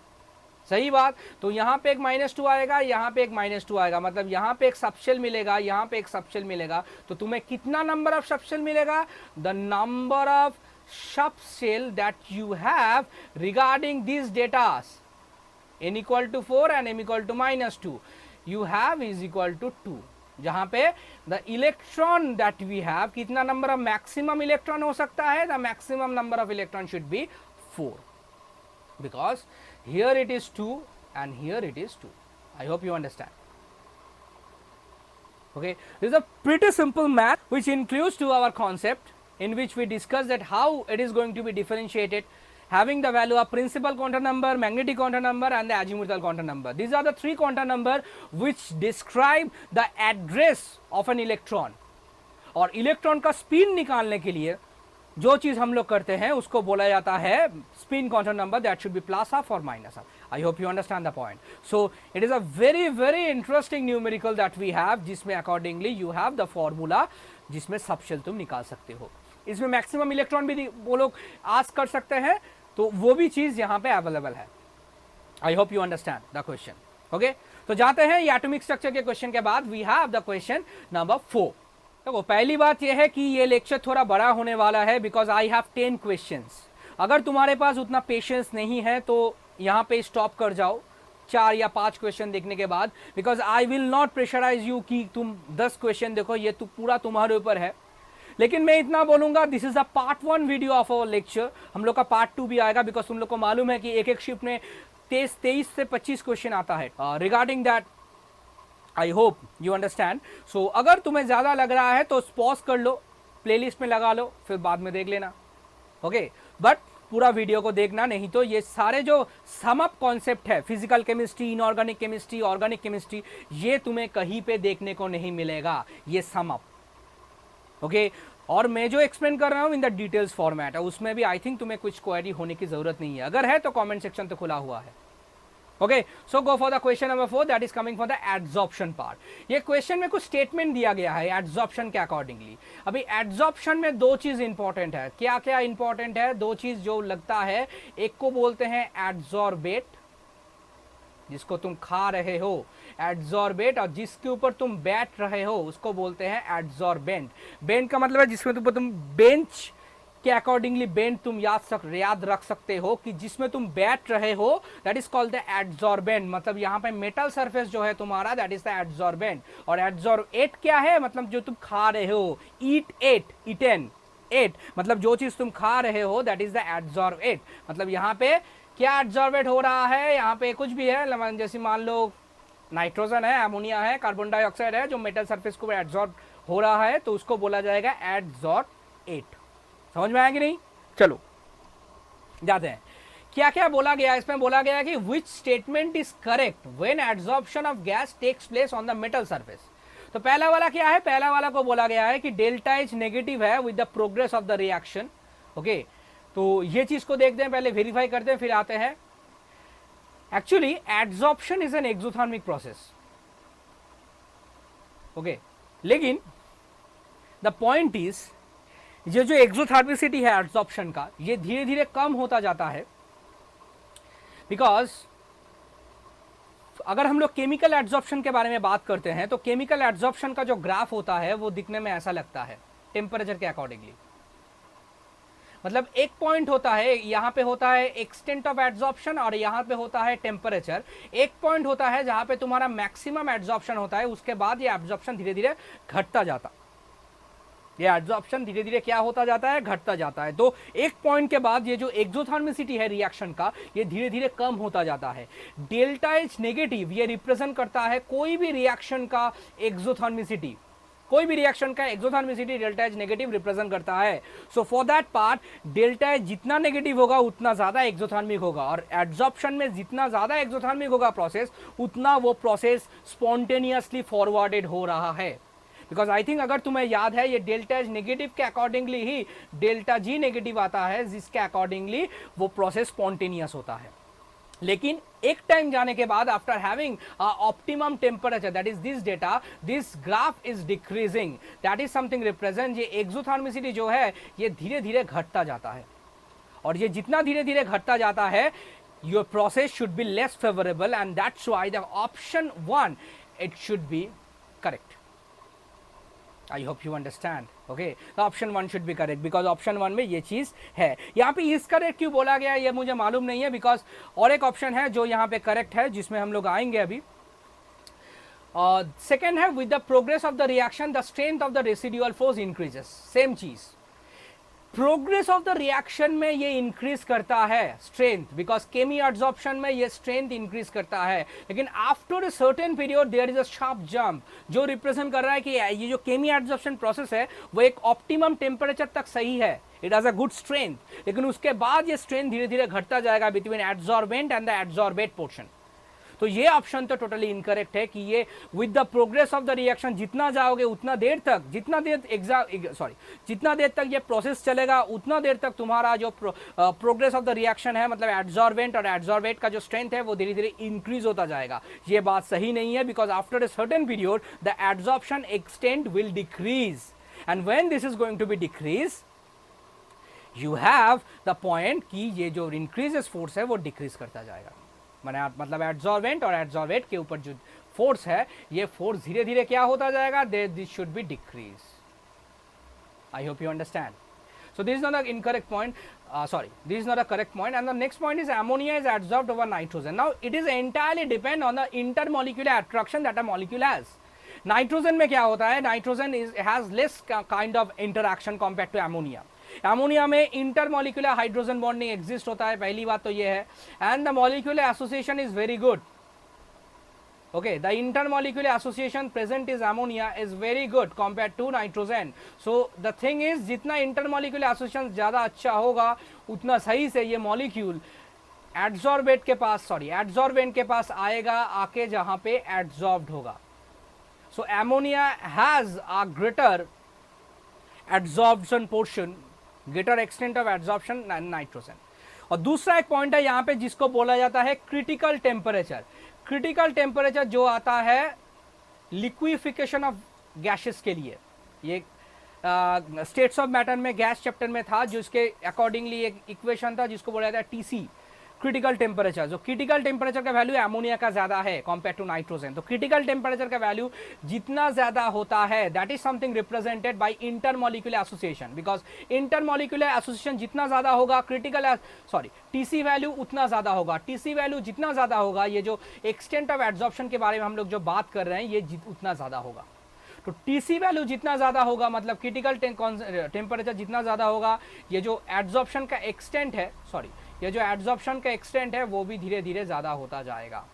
सही बात। तो यहाँ पे एक -2 आएगा, यहाँ पे एक -2 आएगा, मतलब यहाँ पे एक सबशेल मिलेगा, यहाँ पे एक सबशेल मिलेगा। तो तुम्हें कितना नंबर ऑफ सबशेल मिलेगा, the number of subshell that you have regarding this datas n = 4 and m = -2 you have is equal to 2, जहां पे the electron that we have, कितना नंबर ऑफ मैक्सिमम इलेक्ट्रॉन हो सकता है, the maximum number of electron should be 4, because here it is 2 and here it is 2. I hope you understand. Okay, this is a pretty simple math which includes to our concept, in which we discuss that how it is going to be differentiated, having the value of principal quantum number, magnetic quantum number and the azimuthal quantum number. These are the three quantum number which describe the address of an electron. और electron का spin निकालने के लिए जो चीज हम लोग करते हैं उसको बोला जाता है spin quantum number, that should be +half or -half. I hope you understand the point. So it is a very very interesting numerical that we have, जिसमें accordingly you have the formula जिसमें subshell तुम निकाल सकते हो. इसमें maximum electron भी वो लोग आस्क कर सकते हैं, तो वो भी चीज यहाँ पे अवेलेबल है. I hope you understand the question. Okay, तो जाते हैं एटॉमिक स्ट्रक्चर के क्वेश्चन के बाद we have the question number 4. देखो, पहली बात यह है कि ये लेक्चर थोड़ा बड़ा होने वाला है बिकॉज आई हैव 10 क्वेश्चंस. अगर तुम्हारे पास उतना पेशेंस नहीं है तो यहाँ पे स्टॉप कर जाओ 4 या 5 क्वेश्चन देखने के बाद, because I will not pressurise you कि तुम 10 क्वेश्चन देखो, ये तो पूरा तुम्हारे ऊपर है. लेकिन मैं इतना बोलूंगा, this is a part 1 video of our lecture. हम लोग का पार्ट 2 भी आएगा, बिकॉज तुम लोग को मालूम है कि एक एक शिफ्ट में 23 से 25 क्वेश्चन आता है. Regarding that I hope you understand. So अगर तुम्हें ज्यादा लग रहा है तो पॉज कर लो, प्लेलिस्ट में लगा लो, फिर बाद में देख लेना. ओके, बट पूरा वीडियो को देखना, नहीं तो ये सारे जो सम अप कॉन्सेप्ट है, physical chemistry, inorganic chemistry, organic chemistry, ये तुम्हें कहीं पे देखने को नहीं मिलेगा, ये सम अप. ओके, और मैं जो एक्सप्लेन कर रहा हूं इन द डिटेल्स फॉर्मेट है, उसमें भी आई थिंक तुम्हें कुछ क्वेरी होने की जरूरत नहीं है. अगर है तो कमेंट सेक्शन तो खुला हुआ है. Okay, so go for the question number 4, that is coming for the adsorption part. ये क्वेश्चन में कुछ स्टेटमेंट दिया गया है एड्सॉर्प्शन के अकॉर्डिंगली. अभी एड्सॉर्प्शन में दो चीज इंपॉर्टेंट है. क्या क्या इंपॉर्टेंट है? दो चीज जो लगता है, एक को बोलते हैं एड्सॉर्बेट, जिसको तुम खा रहे हो, एड्सॉर्बेट, और जिसके ऊपर तुम बैठ रहे हो उसको बोलते हैं एड्सॉर्बेंट. बेंट का मतलब है जिसमें तुम बेंच के अकॉर्डिंगली बेंट तुम याद रख सकते हो कि जिसमें तुम बैठ रहे हो, that is called the adsorbent. मतलब यहाँ पे मेटल सरफेस जो है तुम्हारा, दैट इज द एड्सॉर्बेंट. और एड्सॉर्बेट क्या है? मतलब जो तुम खा रहे हो, ईट, मतलब जो चीज तुम खा रहे हो, दैट इज द एड्सॉर्बेट. मतलब यहाँ पे क्या एड्सॉर्बेट हो रहा है? यहाँ पे कुछ भी है, जैसे मान लो नाइट्रोजन है, अमोनिया है, कार्बन डाइऑक्साइड है, जो मेटल सरफेस को एड्सॉर्ब हो रहा है, तो उसको बोला जाएगा एड्सॉर्बेट. समझ में आया कि नहीं? चलो जाते हैं. क्या क्या बोला गया इसमें? बोला गया कि which statement is correct when adsorption of gas takes place on the metal surface. तो पहला वाला क्या है? पहला वाला को बोला गया है कि डेल्टा एच नेगेटिव है with the progress of the reaction. Okay, तो ये चीज को देखते हैं, पहले वेरीफाई करते हैं, फिर आते हैं. Actually adsorption is an exothermic process. Okay, लेकिन द पॉइंट इज, ये जो एक्सोथर्मिसिटी है एड्सॉर्प्शन का, ये धीरे धीरे कम होता जाता है. बिकॉज अगर हम लोग केमिकल एड्सॉर्प्शन के बारे में बात करते हैं, तो केमिकल एड्सॉर्प्शन का जो ग्राफ होता है वो दिखने में ऐसा लगता है टेम्परेचर के अकॉर्डिंगली. मतलब एक पॉइंट होता है, यहाँ पे होता है एक्सटेंट ऑफ एड्सॉर्प्शन और यहाँ पे होता है टेम्परेचर. एक पॉइंट होता है जहां पे तुम्हारा मैक्सिमम एड्सॉर्प्शन होता है, उसके बाद ये एड्सॉर्प्शन धीरे धीरे घटता जाता. ये एड्सॉर्प्शन धीरे धीरे क्या होता जाता है? घटता जाता है. तो एक पॉइंट के बाद ये जो एक्सोथर्मिसिटी है रिएक्शन का, ये धीरे धीरे कम होता जाता है. डेल्टा एच नेगेटिव ये रिप्रेजेंट करता है कोई भी रिएक्शन का एक्सोथर्मिसिटी. कोई भी रिएक्शन का एक्सोथर्मिसिटी डेल्टा एच नेगेटिव रिप्रेजेंट करता है. सो for that part, delta H जितना नेगेटिव होगा उतना ज्यादा एक्सोथर्मिक होगा, और एड्सॉर्प्शन में जितना ज्यादा एक्सोथर्मिक होगा प्रोसेस, उतना वो प्रोसेस स्पॉन्टेनियसली फॉरवर्डेड हो रहा है. बिकॉज आई थिंक अगर तुम्हें याद है ये डेल्टा एच नेगेटिव के अकॉर्डिंगली ही डेल्टा जी नेगेटिव आता है, जिसके अकॉर्डिंगली वो प्रोसेस स्पॉन्टेनियस होता है। लेकिन एक टाइम जाने के बाद after having optimum temperature, that is this data, this graph is decreasing, that is something represent, ये एक्सोथर्मिसिटी जो है ये धीरे धीरे घटता जाता है, और ये जितना धीरे धीरे घटता जाता है your process should be less favorable, and that's why the option 1 it should be correct. I hope you understand. Okay, the option 1 should be correct because option 1 में ये चीज़ है। यहाँ पे इस करेक्ट क्यों बोला गया ये मुझे मालूम नहीं है, बिकॉज और एक ऑप्शन है जो यहाँ पे करेक्ट है, जिसमें हम लोग आएंगे अभी। सेकेंड है with the progress of the reaction the strength of the residual force increases. Same cheese, progress of the reaction में ये इंक्रीज करता है स्ट्रेंथ, बिकॉज केमी एड्सॉर्प्शन में ये स्ट्रेंथ इंक्रीज करता है, लेकिन after a certain period there is a sharp jump, जो रिप्रेजेंट कर रहा है कि ये जो केमी एड्सॉर्प्शन प्रोसेस है वो एक ऑप्टिमम टेम्परेचर तक सही है, it has a good strength, लेकिन उसके बाद ये स्ट्रेंथ धीरे धीरे घटता जाएगा between adsorbent and the adsorbate portion. तो ये ऑप्शन तो टोटली इनकरेक्ट है कि ये with the progress of the reaction जितना जाओगे उतना देर तक, जितना देर तक ये प्रोसेस चलेगा उतना देर तक तुम्हारा जो प्रोग्रेस ऑफ द रिएक्शन है, मतलब एड्सॉर्बेंट और एड्सॉर्बेट का जो स्ट्रेंथ है वो धीरे धीरे इंक्रीज होता जाएगा। ये बात सही नहीं है, because after a certain period the adsorption extent will decrease, and when this is going to be decrease you have the point कि ये जो इंक्रीजेस फोर्स है वो डिक्रीज करता जाएगा, मतलब एड्सॉर्बेंट और एड्सॉर्बेट के ऊपर जो फोर्स है ये फोर्स धीरे धीरे क्या होता जाएगा, this should be decrease. I hope you understand. So this is not an incorrect point, this is not a correct point, and the next point is ammonia is adsorbed over nitrogen. Now it is entirely depend on the intermolecular attraction that a molecule has. Nitrogen में क्या होता है, nitrogen has less kind of interaction compared to ammonia. Ammonia में intermolecular hydrogen bonding exist होता है, पहली बात तो ये है, and the molecular association is very good. Okay, the intermolecular association present is ammonia is very good compared to nitrogen. So the thing is, जितना intermolecular association ज़्यादा अच्छा होगा उतना सही से ये मॉलिक्यूल एड्सॉर्बेट के पास एड्सॉर्बेंट के पास आएगा, आके जहाँ पे एड्सॉर्ब्ड होगा। So ammonia has a greater adsorption portion, greater extent of adsorption than nitrogen. और दूसरा एक पॉइंट है यहाँ पे जिसको बोला जाता है क्रिटिकल टेम्परेचर। क्रिटिकल टेम्परेचर जो आता है लिक्विफिकेशन ऑफ गैसेस के लिए, ये स्टेट्स ऑफ मैटर में गैस चैप्टर में था, जिसके अकॉर्डिंगली एक इक्वेशन था जिसको बोला जाता है टीसी, क्रिटिकल टेम्परेचर। जो क्रिटिकल टेम्परेचर का वैल्यू एमोनिया का ज़्यादा है कंपेयर टू नाइट्रोजन। तो क्रिटिकल टेम्परेचर का वैल्यू जितना ज़्यादा होता है that is something represented by intermolecular association, because intermolecular association जितना ज़्यादा होगा टीसी वैल्यू उतना ज़्यादा होगा। टीसी वैल्यू जितना ज़्यादा होगा, ये जो एक्सटेंट ऑफ एड्सॉर्प्शन के बारे में हम लोग जो बात कर रहे हैं ये उतना ज़्यादा होगा। तो टीसी वैल्यू जितना ज़्यादा होगा, मतलब क्रिटिकल टेम्परेचर जितना ज़्यादा होगा, ये जो एड्सॉर्प्शन का एक्सटेंट है, ये जो एड्सॉर्प्शन का एक्सटेंट है वो भी धीरे धीरे ज़्यादा होता जाएगा।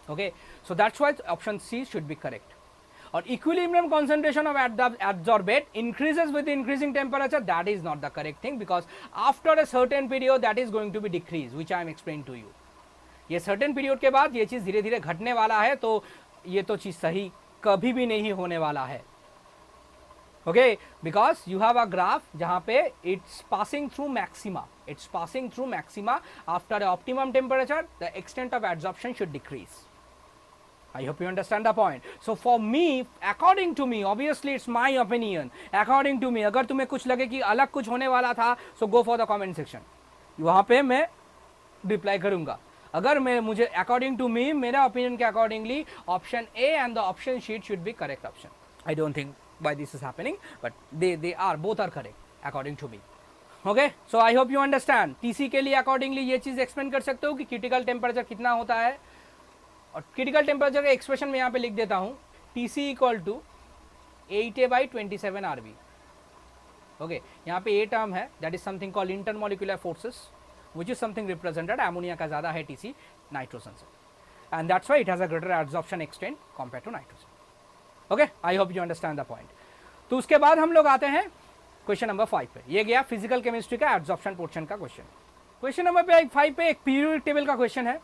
Okay, so that's why option C should be correct. और equilibrium concentration of adsorbate increases with increasing temperature, that is not the correct thing, because after a certain period that is going to be decreased, which I am explaining to you. ये certain period के बाद ये चीज़ धीरे धीरे घटने वाला है, तो ये तो चीज़ सही कभी भी नहीं होने वाला है। Okay, because you have a graph जहाँ पे it's passing through maxima after optimum temperature the extent of adsorption should decrease. I hope you understand the point. So for me, according to me, obviously it's my opinion, according to me, अगर तुम्हें कुछ लगे कि अलग कुछ होने वाला था, so go for the comment section, वहाँ पे मैं रिप्लाई करूँगा। अगर मुझे according to me, मेरा opinion के accordingly option A and the option sheet should be correct option. I don't think why this is happening, but both are correct according to me. Okay, so I hope you understand. TC के लिए accordingly ये चीज़ explain कर सकते हो कि critical temperature कितना होता है, और क्रिटिकल टेम्परेचर का एक्सप्रेशन मैं यहाँ पे लिख देता हूँ, TC equal to 8A/27 RB। Okay, यहाँ पे ए टर्म है, that is something called intermolecular forces, which is something represented, ammonia का ज़्यादा है TC नाइट्रोजन से, and that's why it has a greater absorption extent compare to nitrogen. Okay, I hope you understand the point. तो उसके बाद हम लोग आते हैं क्वेश्चन नंबर 5 पे। ये गया फिजिकल केमिस्ट्री का एब्जॉर्प्शन पोर्शन का क्वेश्चन। क्वेश्चन नंबर 5 पे एक पीरियोडिक टेबल का क्वेश्चन है।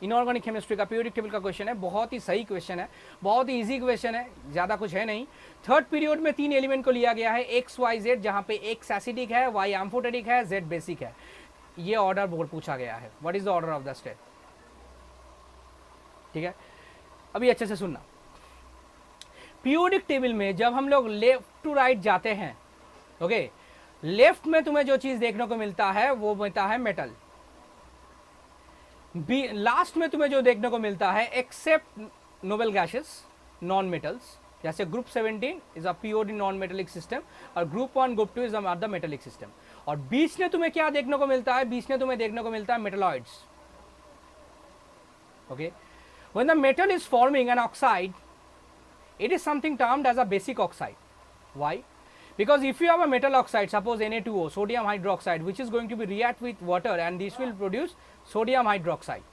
इनऑर्गेनिक केमिस्ट्री का पीरियोडिक टेबल का क्वेश्चन है, बहुत ही सही क्वेश्चन है, बहुत ही इजी क्वेश्चन है, ज़्यादा कुछ है नहीं। थर्ड पीरियड में 3 एलिमेंट को लिया गया है, एक्स वाई जेड, जहाँ पे एक्स एसिडिक है, वाई एम्फोटेरिक है, जेड बेसिक है। ये ऑर्डर बोर्ड पूछा गया है, what is the order of the step. ठीक है, अभी अच्छे से सुनना। पीरियोडिक टेबल में जब हम लोग लेफ्ट टू राइट जाते हैं, ओके, लेफ्ट में तुम्हें जो चीज देखने को मिलता है वो मिलता है मेटल, लास्ट में तुम्हें जो देखने को मिलता है except noble gases, non metals, जैसे group 17 is a purely non metallic system और group 1 group 2 is the metallic system. और बीच में तुम्हें क्या देखने को मिलता है, बीच में तुम्हें देखने को मिलता है metalloids. Okay, when the metal is forming an oxide, it is something termed as a basic oxide. Why? Because if you have a metal oxide, suppose Na2O, sodium hydroxide, which is going to be react with water and this will produce sodium hydroxide.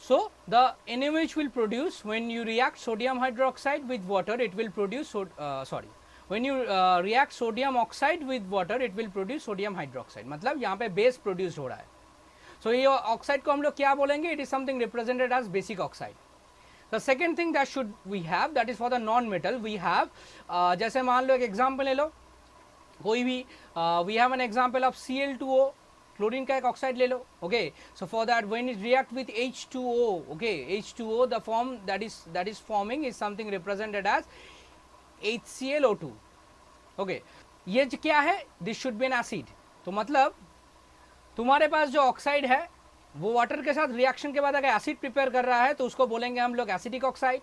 So the NaOH will produce, when you react sodium hydroxide with water, it will produce when you react sodium oxide with water, it will produce sodium hydroxide. मतलब यहाँ पे base produce हो रहा है। So ये oxide को हम लोग क्या बोलेंगे? It is something represented as basic oxide. The second thing that should we have, that is for the non-metal, we have जैसे मान लो एक एग्जाम्पल ले लो कोई भी, we have an example of Cl2O, chlorine का एक ऑक्साइड ले लो। Okay, so for that when it react with H2O, okay, H2O the form that is forming is something represented as HClO2। Okay, ये क्या है? This should be an acid. तो मतलब तुम्हारे पास जो ऑक्साइड है वो वाटर के साथ रिएक्शन के बाद अगर एसिड प्रिपेयर कर रहा है तो उसको बोलेंगे हम लोग एसिडिक ऑक्साइड,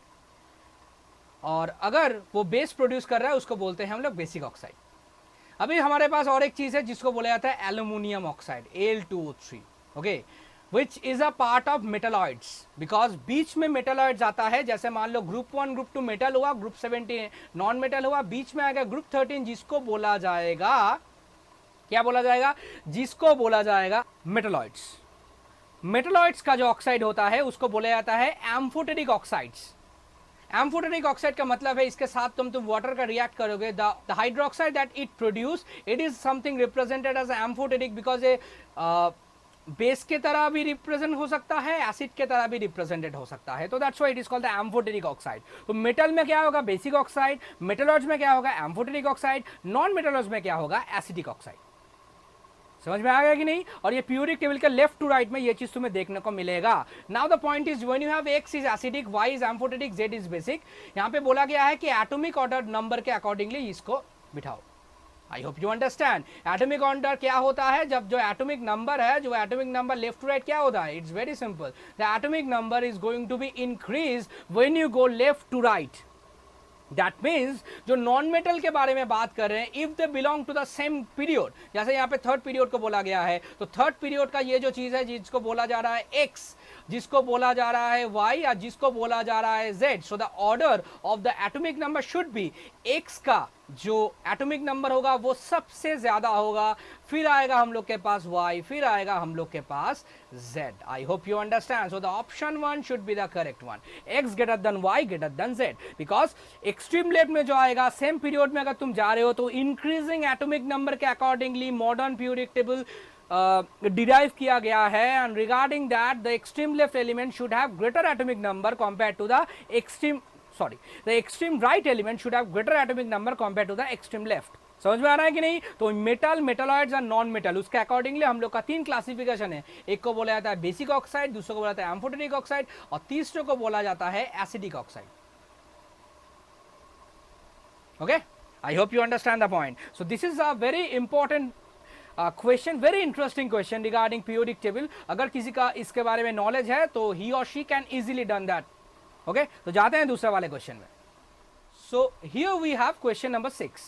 और अगर वो बेस प्रोड्यूस कर रहा है उसको बोलते हैं हम लोग बेसिक ऑक्साइड। अभी हमारे पास और एक चीज है जिसको बोला जाता है aluminium oxide, Al2O3, okay, which is a part of metalloids, because बीच में मेटलॉइड्स आता है। जैसे मान लो ग्रुप 1 ग्रुप 2 मेटल हुआ, ग्रुप 17 नॉन मेटल हुआ, बीच में आएगा ग्रुप 13 जिसको बोला जाएगा, क्या बोला जाएगा? जिसको बोला जाएगा मेटलॉइड्स। मेटलॉइड्स का जो ऑक्साइड होता है उसको बोला जाता है एम्फोटेरिक ऑक्साइड्स। एम्फोटेरिक ऑक्साइड का मतलब है इसके साथ तुम वाटर का रिएक्ट करोगे, the hydroxide that it produce, it is something represented as amphoteric, because a base के तरह भी रिप्रेजेंट हो सकता है, एसिड के तरह भी रिप्रेजेंटेड हो सकता है, तो that's why it is called the amphoteric oxide. तो मेटल में क्या होगा? बेसिक ऑक्साइड, मेटलॉइड्स में क्या होगा? एम्फोटेरिक ऑक्साइड, नॉन मेटलॉइड्स में क्या होगा? Acidic oxide. समझ में आ गया कि नहीं? और ये पीरियोडिक टेबल के लेफ्ट टू राइट में ये चीज तुम्हें देखने को मिलेगा। Now the point is when you have X is acidic, Y is amphoteric, Z is basic, यहाँ पे बोला गया है कि एटॉमिक ऑर्डर नंबर के अकॉर्डिंगली इसको बिठाओ। I hope you understand. Atomic order क्या होता है? जब जो एटॉमिक नंबर है, जो atomic number left to right क्या होता है? It's very simple, the atomic number is going to be increase when you go left to right. That means जो नॉन मेटल के बारे में बात कर रहे हैं, if they belong to the same period, जैसे यहाँ पे थर्ड पीरियड को बोला गया है, तो थर्ड पीरियड का ये जो चीज है जिसको बोला जा रहा है एक्स, जिसको बोला जा रहा है वाई, या जिसको बोला जा रहा है Z, so the order of the atomic number should be, x का जो एटॉमिक नंबर होगा वो सबसे ज्यादा होगा, फिर आएगा हम लोग के पास y, फिर आएगा हम लोग के पास z। I hope you understand. So the option 1 should be the correct one, x greater than y greater than z, because extreme left में जो आएगा सेम पीरियड में अगर तुम जा रहे हो तो इंक्रीजिंग एटॉमिक नंबर के accordingly modern periodic table derive किया गया है, and regarding that the extreme left element should have greater atomic number compare to the the extreme right element should have greater atomic number compared to the extreme left। समझ में आ रहा है कि नहीं? तो मेटल, मेटलॉइड्स और non metal, उसके accordingly हम लोग का 3 क्लासिफिकेशन है। एक को बोला जाता है बेसिक ऑक्साइड, दूसरे को बोला जाता है एम्फोटेरिक ऑक्साइड, और तीसरे को बोला जाता है acidic oxide. Okay, I hope you understand the point. So this is a very important question, very interesting question regarding periodic table. अगर किसी का इसके बारे में नॉलेज है तो ही और she can easily done that. Okay, तो जाते हैं दूसरे वाले क्वेश्चन में। So here we have question number 6।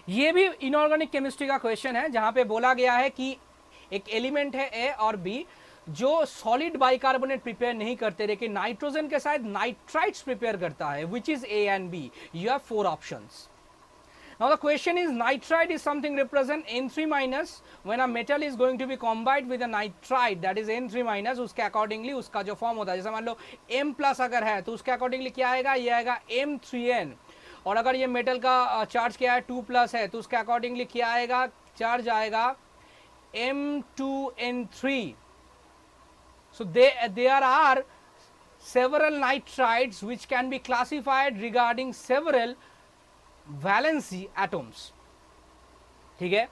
ये भी इनऑर्गेनिक केमिस्ट्री का क्वेश्चन है, जहां पे बोला गया है कि एक एलिमेंट है ए और बी जो सॉलिड बाइकार्बोनेट प्रिपेयर नहीं करते, लेकिन नाइट्रोजन के साथ नाइट्राइट्स प्रिपेयर करता है, which is A and B. You have 4 options. Now the question is, nitrite is something represent N3 minus, when a metal is going to be combined with a nitrite that is N3 minus, उसके accordingly उसका जो form होता है, जैसे मान लो M plus अगर है तो उसके अकॉर्डिंगली क्या आएगा? ये आएगा M3N। और अगर ये मेटल का चार्ज क्या है? 2 प्लस है, तो उसके अकॉर्डिंगली क्या आएगा? चार्ज आएगा M2N3। So there are several nitrides which can be classified regarding several valency atoms. ठीक है,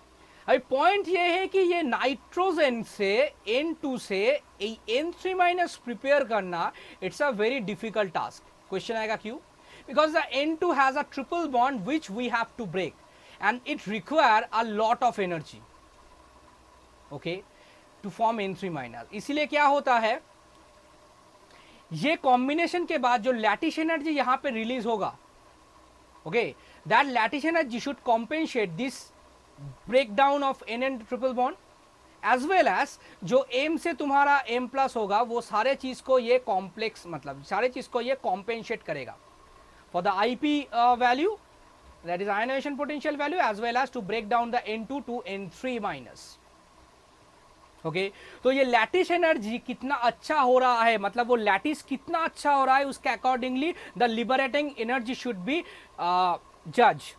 अभी पॉइंट ये है कि ये नाइट्रोजन से N2 से N3 माइनस प्रिपेयर करना it's a very difficult task. Question आएगा क्यों? Because the N2 has a triple bond which we have to break and it require a lot of energy, okay, to form N3 minus. इसीलिए क्या होता है, ये combination के बाद जो लैटिस एनर्जी यहां पे रिलीज होगा, okay, that lattice energy should compensate this breakdown of N triple bond as well as जो M से तुम्हारा M प्लस होगा वो सारे चीज को ये कॉम्प्लेक्स मतलब सारे चीज को ये कॉम्पेंसेट करेगा for the IP value, that is ionisation potential value, as well as to break down the N2 to N3 minus. Okay, तो ये लैटिस एनर्जी कितना अच्छा हो रहा है, मतलब वो लैटिस कितना अच्छा हो रहा है, उसके accordingly the liberating energy should be जज.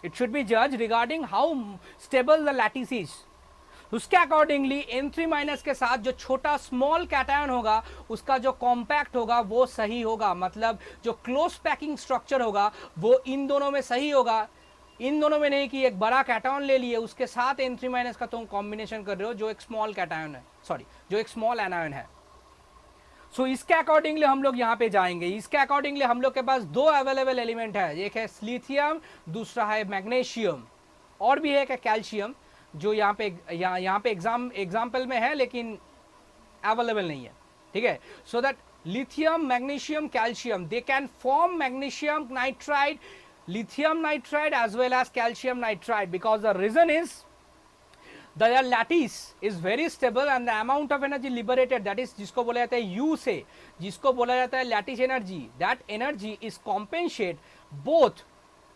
इट शुड बी जज regarding how stable the lattice is. उसके अकॉर्डिंगली N3 माइनस के साथ जो छोटा स्मॉल कैटायन होगा उसका जो कॉम्पैक्ट होगा वो सही होगा, मतलब जो क्लोज पैकिंग स्ट्रक्चर होगा वो इन दोनों में सही होगा. इन दोनों में नहीं कि एक बड़ा कैटायन ले लिए उसके साथ N3 माइनस का तुम कॉम्बिनेशन कर रहे हो जो एक स्मॉल कैटायन है, सॉरी जो एक स्मॉल एनायन है. सो इसके अकॉर्डिंगली हम लोग यहाँ पे जाएंगे. इसके अकॉर्डिंगली हम लोग के पास दो अवेलेबल एलिमेंट है, एक है लिथियम, दूसरा है मैग्नीशियम, और भी एक है कैल्शियम जो यहाँ पे एग्जाम्पल में है लेकिन अवेलेबल नहीं है. ठीक है, so that lithium, magnesium, calcium, they can form magnesium nitride, lithium nitride as well as calcium nitride, because the reason is the lattice is very stable and the amount of energy liberated, that is जिसको बोला जाता है U से जिसको बोला जाता है lattice energy, that energy is compensate both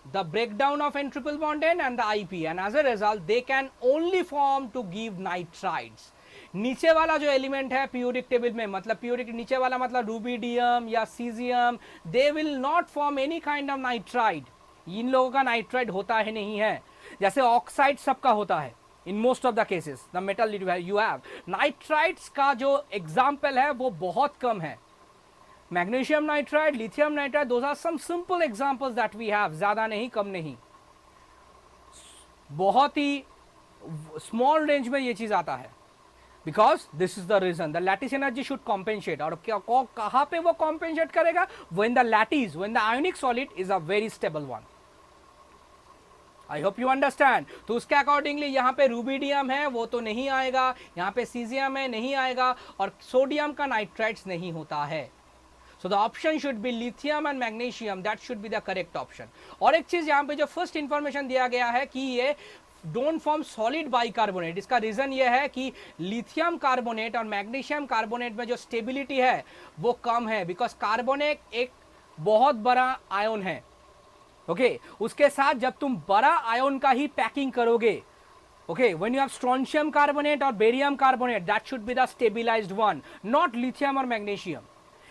the breakdown of N triple bond N and the IP, and as a result they can only form to give nitrides. नीचे वाला जो एलिमेंट है पीरियोडिक टेबल में, मतलब periodic नीचे वाला मतलब rubidium या caesium, they will not form any kind of nitride. इन लोगों का नाइट्राइड होता है नहीं है, जैसे ऑक्साइड सबका होता है in most of the cases the metal you have. Nitrides का जो एग्जाम्पल है वो बहुत कम है. Magnesium nitride, lithium nitride, those are some simple examples that we have, ज्यादा नहीं कम नहीं, बहुत ही स्मॉल रेंज में ये चीज आता है. Because this is the reason the lattice energy should compensate. और कहां पे वो कॉम्पेंसेट करेगा? When the lattice, when the ionic solid is a very stable one. I hope you understand. तो उसके अकॉर्डिंगली यहाँ पे रूबिडियम है वो तो नहीं आएगा, यहाँ पे सीजियम है नहीं आएगा, और सोडियम का नाइट्राइड्स नहीं होता है. So the option should be lithium and magnesium, that should be the correct option. और एक चीज यहाँ पे जो फर्स्ट इंफॉर्मेशन दिया गया है कि ये डोंट फॉर्म सॉलिड बाइकार्बोनेट, इसका रीजन ये है कि लिथियम कार्बोनेट और मैग्नीशियम कार्बोनेट में जो स्टेबिलिटी है वो कम है, बिकॉज कार्बोनेट एक बहुत बड़ा आयन है. ओके, उसके साथ जब तुम बड़ा आयन का ही पैकिंग करोगे, okay, when you have strontium carbonate or barium carbonate, that should be the stabilized one, not lithium or magnesium,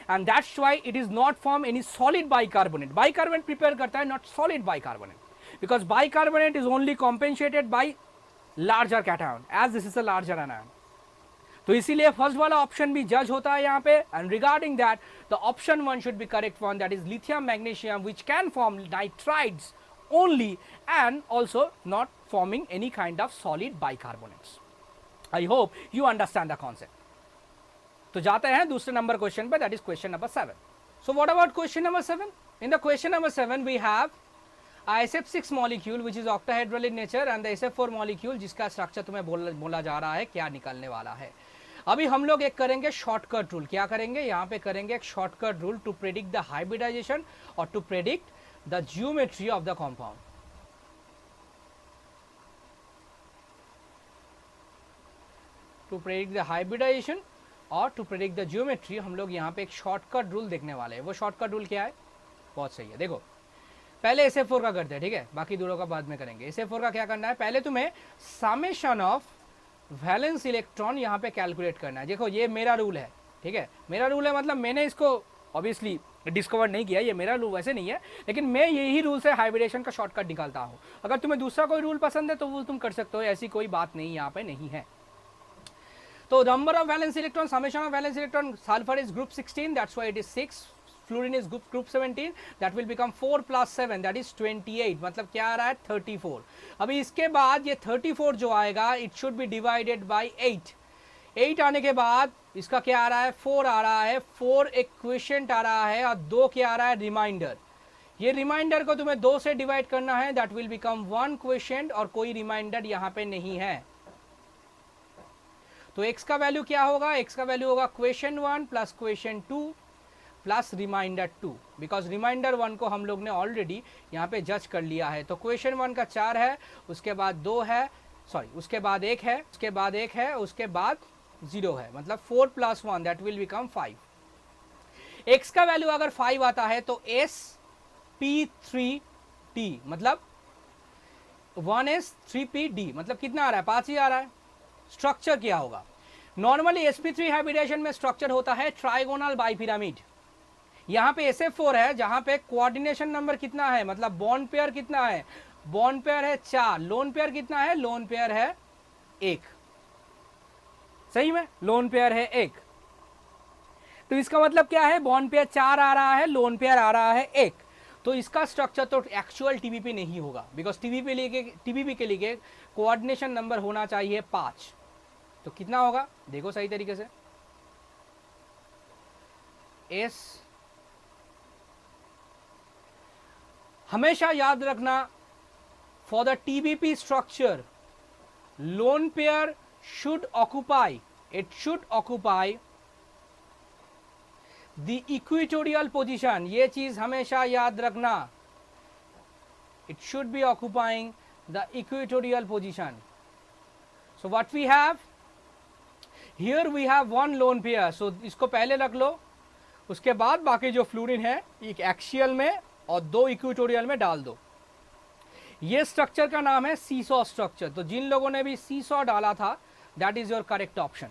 and that's why it is not form any solid bicarbonate. Bicarbonate prepare करता है, not solid bicarbonate, because bicarbonate is only compensated by larger cation, as this is a larger anion. तो इसीलिए first वाला option भी जज होता है यहाँ पे. And regarding that the option one should be correct one, that is lithium magnesium which can form nitrides only and also not forming any kind of solid bicarbonates. I hope you understand the concept. तो जाते हैं दूसरे number question पे, that is question number 7. So what about question number 7? In the question number 7 we have a SF6 molecule which is octahedral in nature and the SF4 molecule जिसका structure तुम्हें बोला जा रहा है क्या निकलने वाला है. अभी हम लोग एक करेंगे शॉर्टकट रूल. क्या करेंगे यहाँ पे? करेंगे एक shortcut rule to predict the hybridisation और to predict the geometry of the compound. To predict the hybridization और to predict the geometry हम लोग यहाँ पे एक शॉर्टकट रूल देखने वाले हैं. वो शॉर्टकट रूल क्या है? बहुत सही है. देखो पहले SF4 का करते हैं, ठीक है, बाकी दोनों का बाद में करेंगे. SF4 का क्या करना है? पहले तुम्हें समेशन ऑफ वैलेंस इलेक्ट्रॉन यहाँ पे कैलकुलेट करना है. देखो ये मेरा रूल है, ठीक है, मेरा रूल है, मतलब मैंने इसको ऑब्वियसली डिस्कवर नहीं किया, ये मेरा रूल वैसे नहीं है, लेकिन मैं यही रूल से हाइब्रिडेशन का शॉर्टकट निकालता हूँ. अगर तुम्हें दूसरा कोई रूल पसंद है तो वो तुम कर सकते हो, ऐसी कोई बात नहीं यहाँ पे नहीं है. तो number of valence electron, summation of valence electron, sulphur is group 16, that's why it is 6, fluorine is group 17, that will become 4 + 7, that is 28, मतलब क्या आ रहा है 34। अभी इसके बाद ये 34 जो आएगा it should B divided by 8, 8 आने के बाद इसका क्या आ रहा है 4 आ रहा है, 4 एक क्वेश्चन आ रहा है और 2 क्या आ रहा है रिमाइंडर। ये रिमाइंडर को तुम्हें 2 से डिवाइड करना है, दैट विल बिकम 1 क्वेश्चन और कोई रिमाइंडर यहां पे नहीं है। तो x का वैल्यू क्या होगा, x का वैल्यू होगा question 1 plus question 2 plus remainder 2, because remainder 1 को हम लोग ने ऑलरेडी यहाँ पे जज कर लिया है। तो क्वेश्चन 1 का 4 है, उसके बाद 2 है, सॉरी उसके बाद 1 है, उसके बाद 1 है, उसके बाद 0 है, मतलब 4 + 1 दैट विल बिकम 5। x का वैल्यू अगर 5 आता है तो sp3d मतलब 1s3pd मतलब कितना आ रहा है 5 ही आ रहा है। स्ट्रक्चर क्या होगा, नॉर्मली sp3 हाइब्रिडेशन में स्ट्रक्चर होता है ट्राइगोनल बाइपिरामिड। यहां पे SF4 है जहां पे कोऑर्डिनेशन नंबर कितना है, मतलब बॉन्ड पेयर कितना है, बॉन्ड पेयर है 4, लोन पेयर कितना है, लोन पेयर है 1, सही में लोन पेयर है 1। तो इसका मतलब क्या है, बॉन्ड पेयर 4 आ रहा है, लोन पेयर आ रहा है 1। तो इसका स्ट्रक्चर तो एक्चुअल टीबीपी नहीं होगा, बिकॉज टीबीपी के लिए कोऑर्डिनेशन नंबर होना चाहिए 5। तो कितना होगा देखो सही तरीके से, एस हमेशा याद रखना for the TBP structure lone pair should occupy, it should occupy the equatorial position, ये चीज हमेशा याद रखना, it should be occupying the equatorial position. So what we have here, we have 1 lone pair, so इसको पहले रख लो, उसके बाद बाकी जो फ्लोरीन है एक एक्सियल में और 2 इक्वेटोरियल में डाल दो। ये स्ट्रक्चर का नाम है सीसॉ स्ट्रक्चर। तो जिन लोगों ने भी सीसॉ डाला था that is your correct option,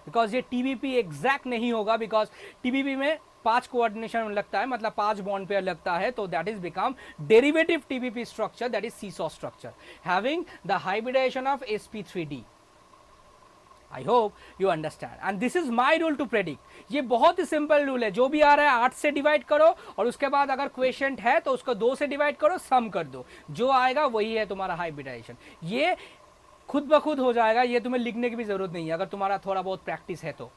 because ये टीबीपी एग्जैक्ट नहीं होगा, बिकॉज टीबीपी में 5 कोऑर्डिनेशन लगता है, मतलब 5 बॉन्ड पेयर लगता है, तो that is become derivative TBP structure, that is seesaw structure having the hybridisation of sp3d। I hope you understand and this is my rule to predict. ये बहुत ही simple rule है, जो भी आ रहा है 8 से डिवाइड करो और उसके बाद अगर क्वेश्चन है तो उसको 2 से डिवाइड करो, सम कर दो, जो आएगा वही है तुम्हारा हाइब्रिडाइजेशन। ये खुद ब खुद हो जाएगा, ये तुम्हें लिखने की भी जरूरत नहीं है अगर तुम्हारा थोड़ा बहुत प्रैक्टिस है तो।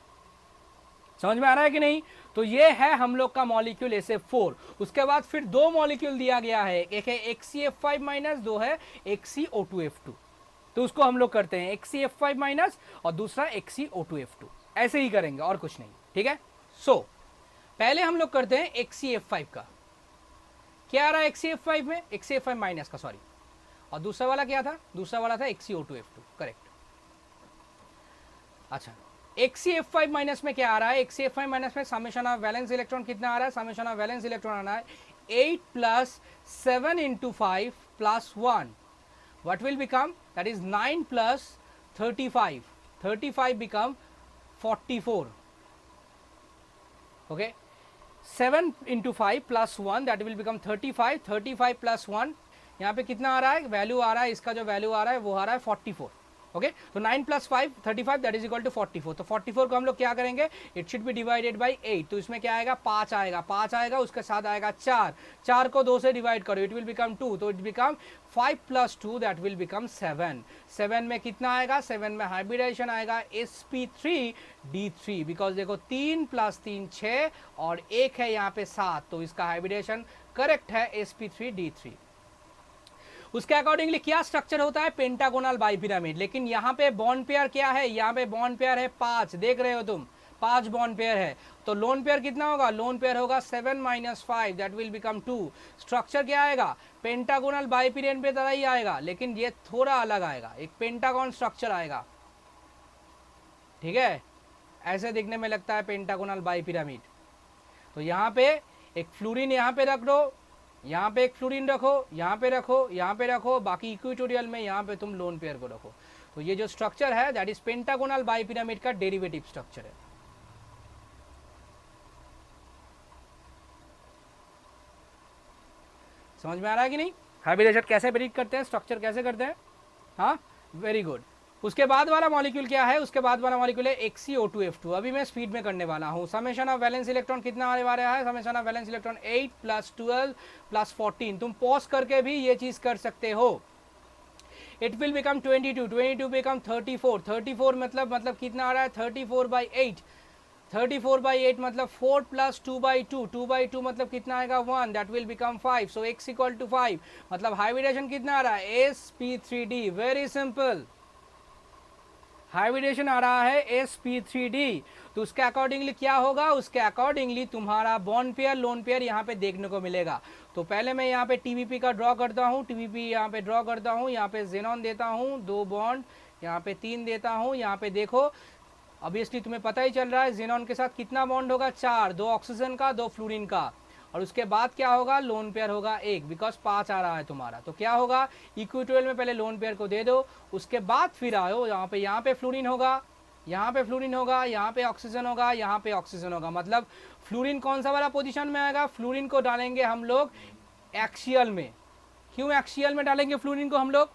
समझ में आ रहा है कि नहीं। तो ये है हम लोग का मॉलिक्यूल SF4। उसके बाद फिर 2 मॉलिक्यूल दिया गया है, एक है XCF5- 2 है XCO2F2। तो उसको हम लोग करते हैं XCF5- और दूसरा XCO2F2, ऐसे ही करेंगे और कुछ नहीं, ठीक है। सो पहले हम लोग करते हैं XCF5 का, क्या आ रहा है XCF5 में, XCF5- का सॉरी, और दूसरा वाला क्या था, दूसरा वाला था XCO2F2, करेक्ट। अच्छा XCF5- में क्या आ रहा है, XCF5- में समेशन ऑफ वैलेंस इलेक्ट्रॉन कितना आ रहा है, समेशन ऑफ वैलेंस इलेक्ट्रॉन आ रहा है 8 + 7 × 5 + 1, what will become, that is 9 + 35, 35 become 44, okay, 7 × 5 + 1 that will become 35, 35 + 1 यहाँ पे कितना आ रहा है, वैल्यू आ रहा है, इसका जो वैल्यू आ रहा है वो आ रहा है 44, ओके। तो 9 + 5 35 दैट इज इक्वल टू 44। तो 44 को हम लोग क्या करेंगे, it should B divided by 8, तो इसमें क्या आएगा 5 आएगा, 5 आएगा, उसके साथ आएगा 4, 4 को 2 से डिवाइड करो, इट विल बिकम 2, तो it become 5 + 2 that will become 7। 7 में कितना आएगा, 7 में हाइब्रिडाइजेशन आएगा sp3d3, बिकॉज देखो 3 + 3 6 और 1 है यहाँ पे 7, तो इसका हाइब्रिडाइजेशन करेक्ट है sp3d3। उसके अकॉर्डिंगली क्या स्ट्रक्चर होता है, पेंटागोनल बाइपिरामिड। लेकिन यहाँ पे बॉन्ड पेयर क्या है, यहाँ पे बॉन्ड पेयर है 5, देख रहे हो तुम 5 बॉन्ड पेयर है, तो लोन पेयर कितना होगा, लोन पेयर होगा 7 - 5 दैट विल बिकम 2। स्ट्रक्चर क्या आएगा, पेंटागोनल बाइपिरामिड पे तरह ही आएगा, लेकिन ये थोड़ा अलग आएगा, एक पेंटागोन स्ट्रक्चर आएगा, ठीक है, ऐसे दिखने में लगता है पेंटागोनल बाइपिरामिड। तो यहाँ पे एक फ्लोरीन यहाँ पे रख दो, यहाँ पे एक फ्लोरीन रखो, यहाँ पे रखो, यहाँ पे रखो, बाकी इक्वेटोरियल में यहाँ पे तुम लोन पेयर को रखो। तो ये जो स्ट्रक्चर है दैट इज पेंटागोनल बाइपिरामिड का डेरिवेटिव स्ट्रक्चर है। समझ में आ रहा है कि नहीं, हाइब्रिडाइजेशन कैसे प्रेडिक्ट करते हैं, स्ट्रक्चर कैसे करते हैं, हाँ वेरी गुड। उसके बाद वाला मॉलिक्यूल क्या है, उसके बाद वाला मॉलिक्यूल है XeO2F2। अभी मैं स्पीड में करने वाला हूँ। समेशन ऑफ वैलेंस इलेक्ट्रॉन कितना आने वाला है, समेशन ऑफ वैलेंस इलेक्ट्रॉन 8 + 12 + 14। तुम पॉज करके भी ये चीज कर सकते हो। इट विल बिकम 22, 22 बिकम 34, 34 मतलब कितना आ रहा है 34/8, 34/8 मतलब 4 + 2/2, 2/2 मतलब कितना आएगा 1, that will become 5। So x = 5 मतलब हाइब्रिडेशन कितना आ रहा है sp3d। वेरी सिंपल, हाइब्रिडेशन आ रहा है sp3d। तो उसके अकॉर्डिंगली क्या होगा, उसके अकॉर्डिंगली तुम्हारा बॉन्ड पेयर लोन पेयर यहाँ पे देखने को मिलेगा। तो पहले मैं यहाँ पे TBP का ड्रॉ करता हूँ, TBP यहाँ पे ड्रॉ करता हूँ, यहाँ पे जेनॉन देता हूँ 2 बॉन्ड, यहाँ पे 3 देता हूँ। यहाँ पे देखो ऑब्वियसली तुम्हें पता ही चल रहा है जेनॉन के साथ कितना बॉन्ड होगा 4, 2 ऑक्सीजन का 2 फ्लोरीन का। और उसके बाद क्या होगा, लोन पेयर होगा 1, बिकॉज 5 आ रहा है तुम्हारा। तो क्या होगा, इक्विटोरियल में पहले लोन पेयर को दे दो, उसके बाद फिर आओ यहाँ पे फ्लोरीन होगा, यहाँ पे फ्लोरीन होगा, यहाँ पे ऑक्सीजन होगा, यहाँ पे ऑक्सीजन होगा। मतलब फ्लोरीन कौन सा वाला पोजीशन में आएगा, फ्लोरीन को डालेंगे हम लोग एक्सियल में। क्यों एक्सियल में डालेंगे फ्लोरीन को हम लोग,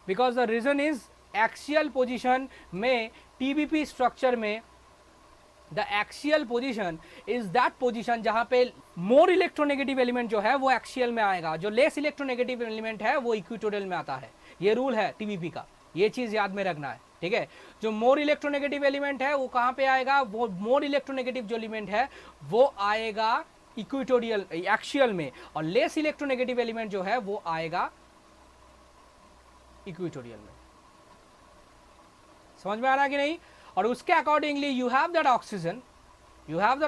because the reason is axial position में TBP स्ट्रक्चर में the axial position is that position जहां पे मोर इलेक्ट्रोनेगेटिव एलिमेंट जो है वो एक्सियल में आएगा, जो लेस इलेक्ट्रोनेगेटिव एलिमेंट है वो इक्विटोरियल में आता है। ये रूल है TBP का, ये चीज याद में रखना है, ठीक है। जो मोर इलेक्ट्रोनेगेटिव एलिमेंट है वो कहां पे आएगा, वो मोर इलेक्ट्रोनेगेटिव जो एलिमेंट है वो आएगा इक्विटोरियल एक्सियल में, और लेस इलेक्ट्रोनेगेटिव एलिमेंट जो है वो आएगा इक्विटोरियल में। समझ में आ रहा है कि नहीं। और उसके accordingly you have that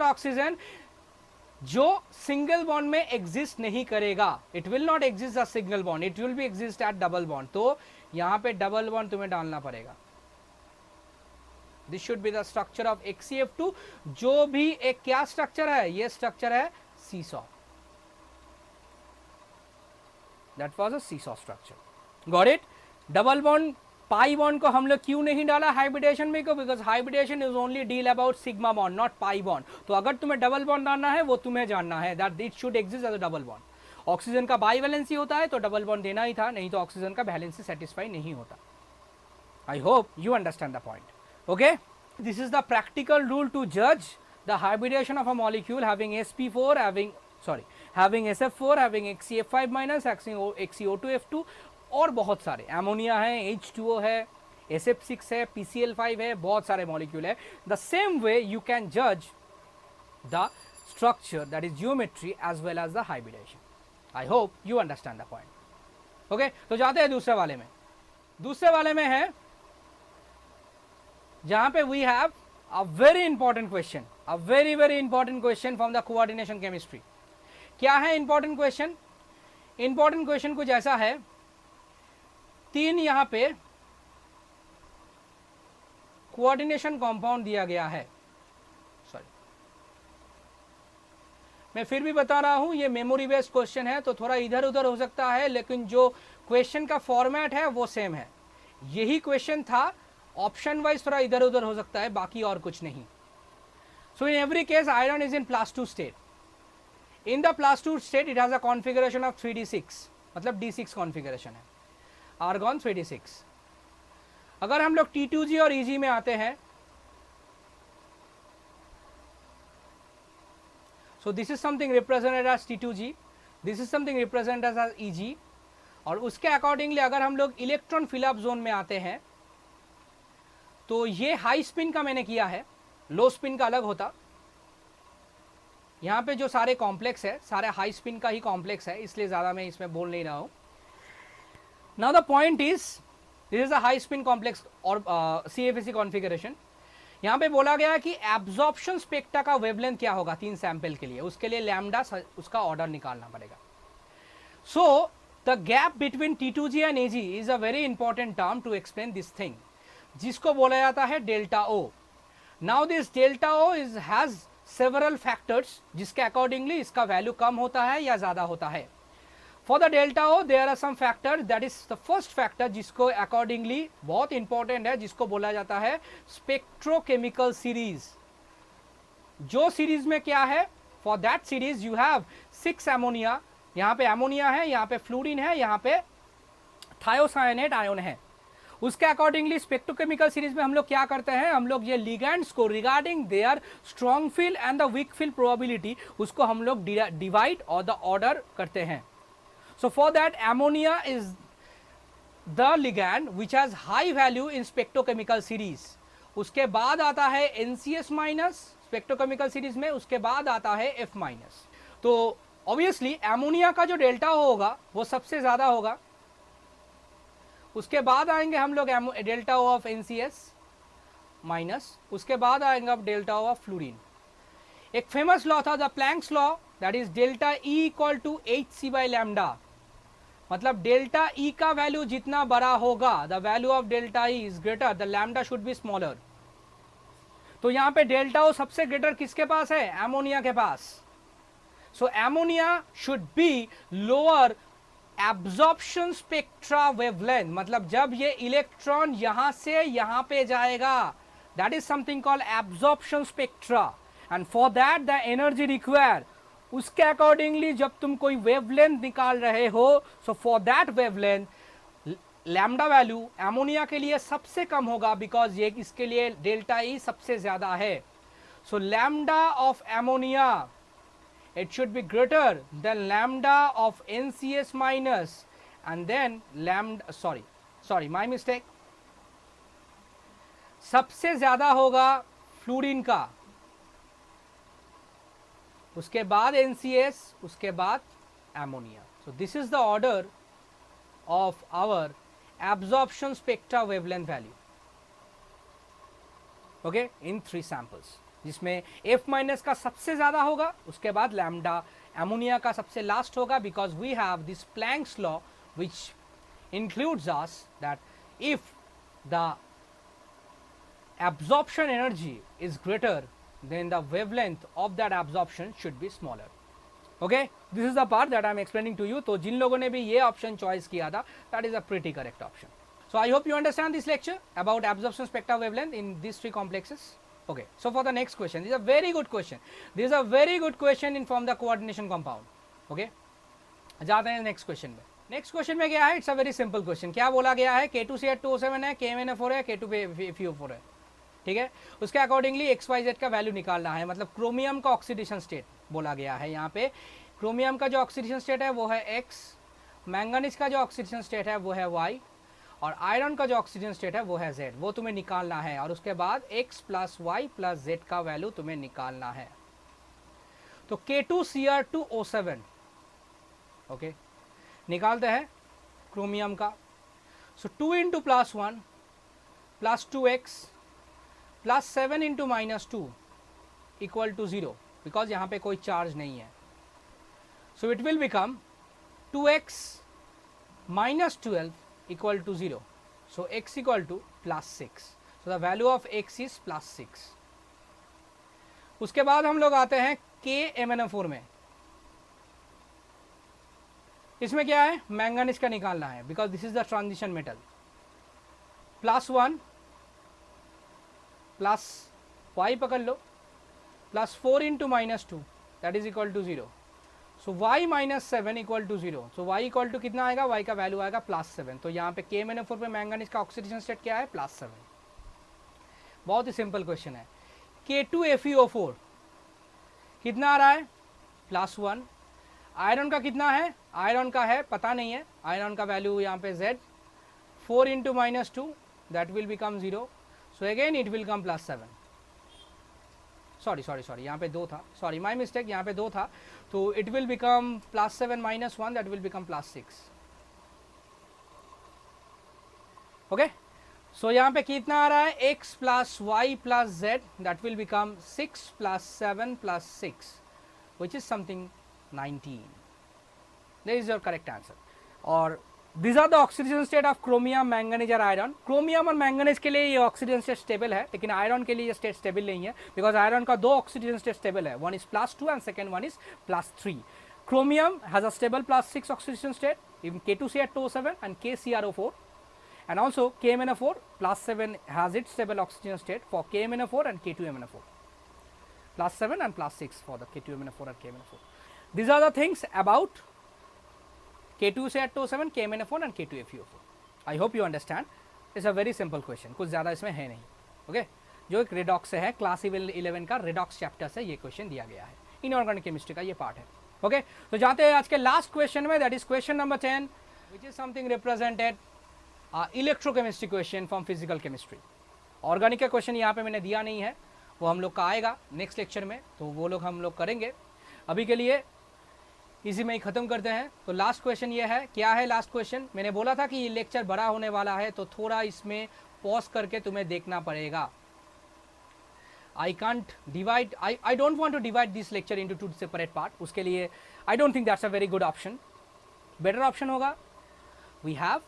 oxygen जो सिंगल बॉन्ड में एग्जिस्ट नहीं करेगा। It will not exist a single bond, it will be exist at double bond. तो यहां पे डबल बॉन्ड तुम्हें डालना पड़ेगा। This should be the structure of XeF2। जो भी एक क्या स्ट्रक्चर है, ये स्ट्रक्चर है seesaw. That was a seesaw structure. Got it. Double bond pi bond को हम लोग क्यों नहीं डाला हाइब्रिडेशन में को, because hybridisation is only deal about sigma bond not pi bond. तो अगर तुम्हें डबल बॉन्ड डालना है वो तुम्हें जानना है that it should exist as a double bond. Oxygen का बाई वैलेंसी होता है तो डबल बॉन्ड देना ही था, नहीं तो ऑक्सीजन का वैलेंसी सेटिस्फाई नहीं होता। I hope you understand the point. Okay, this is the practical rule to जज the hybridisation of a molecule having sp4 having SF4 having XeF5-, XeO2F2 और बहुत सारे एमोनिया है, H2O है, SF6 है, PCl5 है, बहुत सारे मॉलिक्यूल है। The same way you can जज the structure, that is geometry as well as the hybridisation. I hope you understand the point. Okay, तो जाते हैं दूसरे वाले में। दूसरे वाले में है जहां पे we have a very important question, a very very important question from the coordination chemistry. क्या है इंपॉर्टेंट क्वेश्चन? इंपॉर्टेंट क्वेश्चन कुछ ऐसा है, 3 यहां पे कोऑर्डिनेशन कंपाउंड दिया गया है। सॉरी, मैं फिर भी बता रहा हूं ये मेमोरी बेस्ड क्वेश्चन है तो थोड़ा इधर उधर हो सकता है, लेकिन जो क्वेश्चन का फॉर्मेट है वो सेम है। यही क्वेश्चन था, ऑप्शन वाइज थोड़ा इधर उधर हो सकता है, बाकी और कुछ नहीं। So in every case iron is in +2 state. In the +2 state it has a configuration of 3d6, मतलब d6 कॉन्फिगरेशन है, आर्गॉन 3d6। अगर हम लोग T2G और EG में आते हैं, so this is something represented as T2G, this is something represented as EG। और उसके अकॉर्डिंगली अगर हम लोग इलेक्ट्रॉन फिलअप जोन में आते हैं तो ये हाई स्पिन का मैंने किया है, लो स्पिन का अलग होता। यहां पे जो सारे कॉम्प्लेक्स है सारे हाई स्पिन का ही कॉम्प्लेक्स है, इसलिए ज्यादा मैं इसमें बोल नहीं रहा हूं। Now the point is this is a high spin complex और CFC कॉन्फ़िगरेशन। यहां पे बोला गया है कि एब्जॉर्प्शन स्पेक्ट्रा का वेवलेंथ क्या होगा 3 सैंपल के लिए, उसके लिए लैम्डा उसका ऑर्डर निकालना पड़ेगा। So the gap between T2G and AG is a very important term to explain this thing, जिसको बोला जाता है delta O। Now this delta O is has several factors, जिसके अकॉर्डिंगली इसका वैल्यू कम होता है या ज्यादा होता है। For the delta O there are some factor, that is the first factor जिसको अकॉर्डिंगली बहुत इंपॉर्टेंट है, जिसको बोला जाता है स्पेक्ट्रोकेमिकल सीरीज। जो सीरीज में क्या है, for that series you have 6 ammonia, यहाँ पे एमोनिया है, यहाँ पे फ्लोरीन है, यहाँ पे थायोसायनेट आयन है। उसके अकॉर्डिंगली स्पेक्ट्रोकेमिकल सीरीज में हम लोग क्या करते हैं, हम लोग ये लिगेंड्स को regarding their strong field and the weak field probability उसको हम लोग डिवाइड और द ऑर्डर करते हैं. सो for that ammonia is the ligand which has high value in spectrochemical series. उसके बाद आता है NCS माइनस स्पेक्ट्रोकेमिकल सीरीज में, उसके बाद आता है F माइनस. तो ऑब्वियसली अमोनिया का जो डेल्टा होगा वो सबसे ज्यादा होगा. उसके बाद आएंगे हम लोग डेल्टा ऑफ NCS माइनस, उसके बाद आएंगे अब डेल्टा ऑफ फ्लोरीन. एक फेमस लॉ था the Planck's law, that is delta E equal to HC by lambda. मतलब डेल्टा E का वैल्यू जितना बड़ा होगा, the value of delta E is greater, the lambda should be smaller. तो यहां पे डेल्टा O सबसे ग्रेटर किसके पास है, अमोनिया के पास. So ammonia should be lower absorption spectra wavelength. मतलब जब ये इलेक्ट्रॉन यहां से यहां पे जाएगा, that is something called absorption spectra. And for that the energy require, उसके अकॉर्डिंगली जब तुम कोई वेवलेंथ निकाल रहे हो, so for that wavelength lambda value ammonia के लिए सबसे कम होगा, बिकॉज ये इसके लिए डेल्टा E सबसे ज्यादा है. सो lambda of ammonia it should be greater than lambda of NCS minus, and then lambda, sorry my mistake, सबसे ज्यादा होगा फ्लोरीन का, उसके बाद NCS, उसके बाद ammonia. so this is the order of our absorption spectra wavelength value, okay, in 3 samples, जिसमें F minus का सबसे ज्यादा होगा, उसके बाद लैम्डा अमोनिया का सबसे लास्ट होगा, because we have this Planck's law which includes us that if the absorption energy is greater then the wavelength of that absorption should be smaller. okay, this is the part that I am explaining to you. तो जिन लोगों ने भी ये option choice किया था, that is a pretty correct option. So I hope you understand this lecture about absorption spectra wavelength in these 3 complexes. Okay, so for the next question, this is a very good question. This is a very good question in from the coordination compound. Okay, जाते हैं next question में. Next question में क्या है, it's a very simple question. क्या बोला गया है, K2CH2O7 है, KMnO4 है, K2FeO4 है. ठीक है, उसके अकॉर्डिंगली XYZ का वैल्यू निकालना है. मतलब क्रोमियम का ऑक्सीडेशन स्टेट बोला गया है. यहाँ पे क्रोमियम का जो ऑक्सीडेशन स्टेट है वो है X, मैंगनीज का जो ऑक्सीडेशन स्टेट है वो है Y, और आयरन का जो ऑक्सीजन स्टेट है वो है Z. वो तुम्हें निकालना है, और उसके बाद X plus Y plus Z का वैल्यू तुम्हें निकालना है. तो K2Cr2O7, ओके, निकालते हैं क्रोमियम का. So 2 into plus 1 plus 2x plus 7 into minus 2 equal to 0, because यहाँ पे कोई चार्ज नहीं है. So it will become 2x minus 12 equal to 0. So x equal to plus 6. So the value of x is plus 6. उसके बाद हम लोग आते हैं KMnO4 में. इसमें क्या है, मैंगनीज का निकालना है, because this is the transition metal. Plus 1 plus y पकड़ लो, plus 4 into minus 2 that is equal to 0. सो y माइनस 7 इक्वल टू 0. सो y इक्वल टू कितना आएगा, y का वैल्यू आएगा प्लस 7. तो यहाँ पे KMnO4 पे मैंगनीज का ऑक्सीडेशन स्टेट क्या है, प्लस 7. बहुत ही सिंपल क्वेश्चन है. K2FeO4 कितना आ रहा है, प्लस 1. आयरन का कितना है, आयरन का है पता नहीं है, आयरन का वैल्यू यहाँ पे Z. 4 into minus 2 that will become 0. So again it will come plus 7. Sorry यहाँ पे 2 था, सॉरी माई मिस्टेक, यहाँ पे 2 था. तो it will become plus 7 minus 1 that will become plus 6. Okay, so यहाँ पे कितना आ रहा है, x plus y plus z that will become 6 plus 7 plus 6 which is something 19. This is your correct answer. और these are the oxidation state of chromium, manganese और iron. chromium और manganese के लिए ये oxidation state stable है, लेकिन iron के लिए ये state stable नहीं है, because iron का 2 oxidation state stable है, one is plus 2 and second one is plus 3. chromium has a stable plus 6 oxidation state in K2CH2O7 and KCrO4, and also KMnO4 plus 7 has its stable oxidation state for KMnO4 and K2MnO4, plus 7 and plus 6 for the K2MnO4 and KMnO4. These are the things about K2CH2O7, KMnO4 and K2FeO4. I hope you understand. It's a very simple question, कुछ ज़्यादा इसमें है नहीं। Okay, जो एक redox से है, class 11 का रेडॉक्स चैप्टर से ये क्वेश्चन दिया गया है, इनऑर्गेनिक केमिस्ट्री का ये पार्ट है। ओके, तो जाते हैं आज के लास्ट क्वेश्चन में, that is question number 10, which is something represented electrochemistry question from physical chemistry. Organic का क्वेश्चन यहाँ पे मैंने दिया नहीं है, वो हम लोग का आएगा नेक्स्ट लेक्चर में, तो वो लोग हम लोग करेंगे। अभी के लिए इसी में ही ख़त्म करते हैं। तो लास्ट क्वेश्चन ये है, क्या है लास्ट क्वेश्चन? मैंने बोला था कि ये लेक्चर बड़ा होने वाला है, तो थोड़ा इसमें पॉज करके तुम्हें देखना पड़ेगा। I can't divide, I don't want to divide this lecture into 2 separate part. उसके लिए I don't think that's a very good option. Better option होगा वी हैव,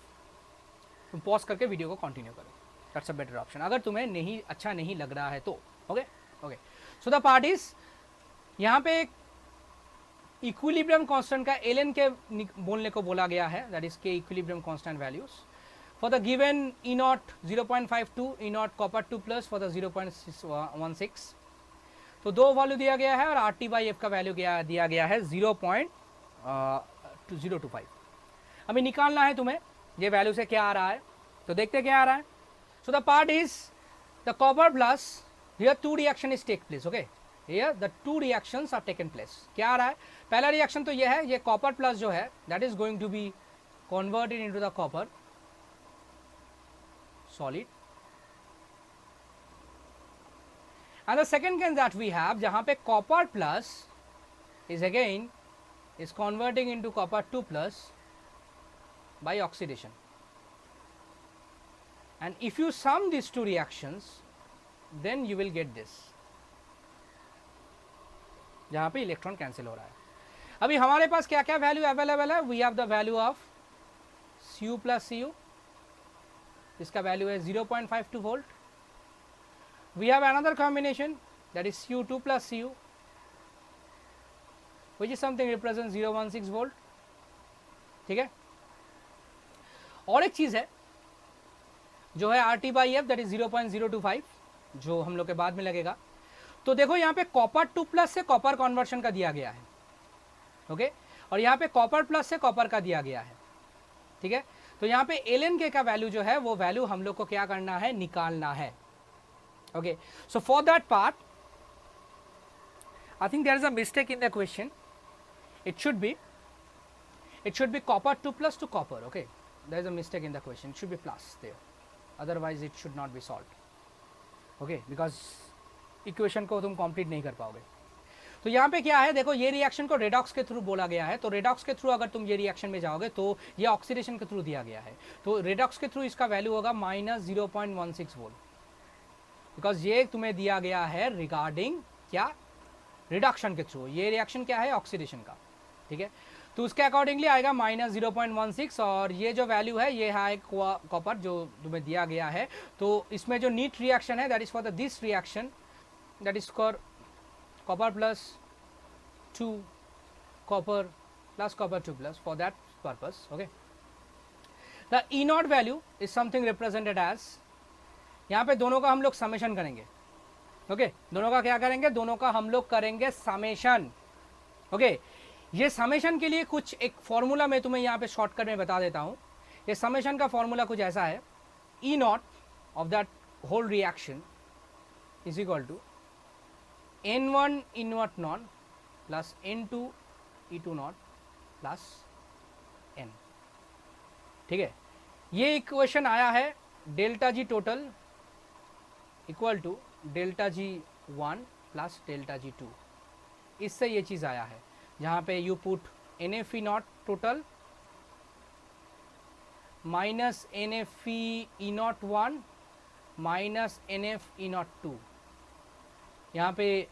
तुम पॉज करके वीडियो को कंटिन्यू करो, दैट्स अ बेटर ऑप्शन, अगर तुम्हें नहीं अच्छा नहीं लग रहा है तो। Okay okay, so the part is, यहाँ पे इक्विलिब्रियम कांस्टेंट का एल के बोलने को बोला गया है, दैट इज के equilibrium constant values for the given E not 0.52, E not copper 2 plus for the 0.16। तो दो वैल्यू दिया गया है और आर टी बाई एफ का वैल्यू दिया गया है 0.025। अभी निकालना है तुम्हें ये वैल्यू से क्या आ रहा है, तो देखते क्या आ रहा है। So the part is the copper plus, here 2 reaction is take place. Okay, here the 2 reactions are taken place. क्या आ रहा है? पहला रिएक्शन तो ये है, ये कॉपर प्लस जो है that is going to be converted into the copper solid, and the second case that we have, जहां पे copper plus is again is converting into copper 2 plus by oxidation, and if you sum these 2 reactions then you will get this, जहां पे electron cancel हो रहा है। अभी हमारे पास क्या क्या वैल्यू अवेलेबल है? We have the value of Cu plus Cu, इसका वैल्यू है 0.52 volt. We have another combination that is Cu2 plus Cu, which is something represent 0.16 volt. ठीक है, और एक चीज है जो है R T by F, that is 0.025, जो हम लोग के बाद में लगेगा। तो देखो यहाँ पे कॉपर 2 प्लस से कॉपर कन्वर्शन का दिया गया है। ओके, और यहाँ पे कॉपर प्लस से कॉपर का दिया गया है। ठीक है, तो यहाँ पे एल के का वैल्यू जो है वो वैल्यू हम लोग को क्या करना है, निकालना है। Okay, so for that part I think there is a mistake in the question, it should be copper 2 plus to copper. Okay, there is a mistake in the question, it should be plus there, otherwise it should not be solved. Okay, because equation को तुम complete नहीं कर पाओगे। तो यहाँ पे क्या है, देखो ये रिएक्शन को रेडॉक्स के थ्रू बोला गया है, तो रेडॉक्स के थ्रू अगर तुम ये रिएक्शन में जाओगे तो ये ऑक्सीडेशन के थ्रू दिया गया है, तो रेडॉक्स के थ्रू इसका वैल्यू होगा -0.16 वोल्ट, बिकॉज ये तुम्हें दिया गया है रिगार्डिंग क्या, रिडक्शन के थ्रू। ये रिएक्शन क्या है, ऑक्सीडेशन का। ठीक है, तो उसके अकॉर्डिंगली आएगा -0.16, और ये जो वैल्यू है ये है कॉपर जो तुम्हें दिया गया है। तो इसमें जो नीट रिएक्शन है that is for the this reaction, that is for copper plus 2 copper plus copper 2 plus for that purpose. Okay, the E naught value is something represented as, यहाँ पे दोनों का हम लोग समेशन करेंगे। ओके, दोनों का क्या करेंगे, दोनों का हम लोग करेंगे समेशन। ओके, ये समेशन के लिए कुछ एक फॉर्मूला मैं तुम्हें यहाँ पे शॉर्टकट में बता देता हूँ। ये समेशन का फॉर्मूला कुछ ऐसा है, E naught of that whole reaction is equal to N1 E naught naught plus N2 E2 naught plus N। ठीक है, ये इक्वेशन आया है delta G total equal to delta G 1 plus delta G 2, इससे ये चीज़ आया है, जहाँ पे you put NF E naught total minus NF E naught 1 minus NF E naught 2। यहाँ पे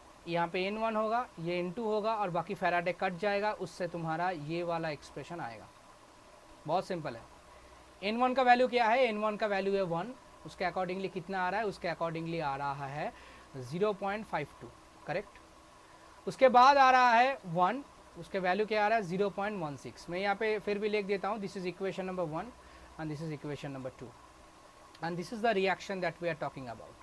N1 होगा, ये N2 होगा, और बाकी फैराडे कट जाएगा, उससे तुम्हारा ये वाला एक्सप्रेशन आएगा। बहुत सिंपल है। N1 का वैल्यू क्या है, N1 का वैल्यू है 1, उसके अकॉर्डिंगली कितना आ रहा है, उसके अकॉर्डिंगली आ रहा है 0.52, करेक्ट। उसके बाद आ रहा है 1, उसके वैल्यू क्या आ रहा है 0.16। मैं यहाँ पे फिर भी लिख देता हूँ, this is equation number 1 and this is equation number 2 and this is the reaction that we are talking about.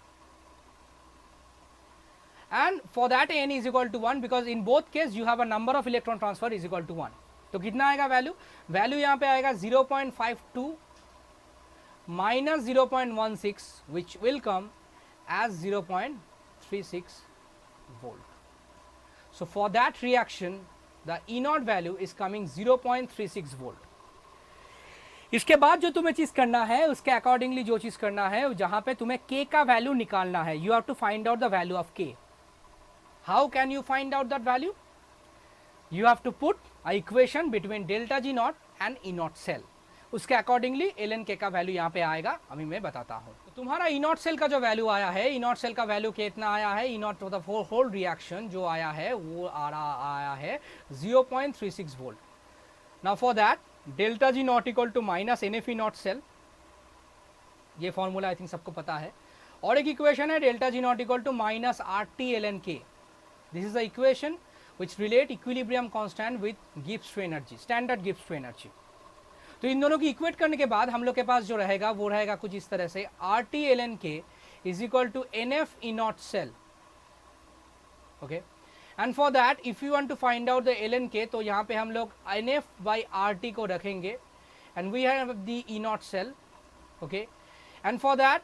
And for that n is equal to 1, because in both case you have a number of electron transfer is equal to 1। तो कितना आएगा value, यहाँ पे आएगा 0.52 minus 0.16, which will come as 0.36 volt. So for that reaction the E naught value is coming 0.36 volt. इसके बाद जो तुम्हें चीज करना है उसके अकॉर्डिंगली जो चीज करना है जहां पे तुम्हें K का वैल्यू निकालना है, you have to find out the value of K. How can you find out that value? You have to put a equation between delta G naught and E naught cell. उसके accordingly ln K का value यहाँ पे आएगा, अभी मैं बताता हूँ. तो तुम्हारा E naught cell का जो वैल्यू आया है, E naught cell का वैल्यू कितना आया है? E naught for the whole reaction जो आया है वो आया है 0.36 volt. Now for that delta G naught equal to minus NF E naught cell, ये फॉर्मूला आई थिंक सबको पता है. और एक इक्वेशन है delta G naught equal to minus RT ln K. This is the equation which relate equilibrium constant with Gibbs free energy, standard Gibbs free energy. तो इन दोनों की इक्वेट करने के बाद हम लोग के पास जो रहेगा वो रहेगा कुछ इस तरह से, RT ln K is equal to NF E naught cell. Okay, and for that if you want to find out the ln K, तो यहाँ पे हम लोग NF by RT को रखेंगे and we have the E naught cell. Okay, and for that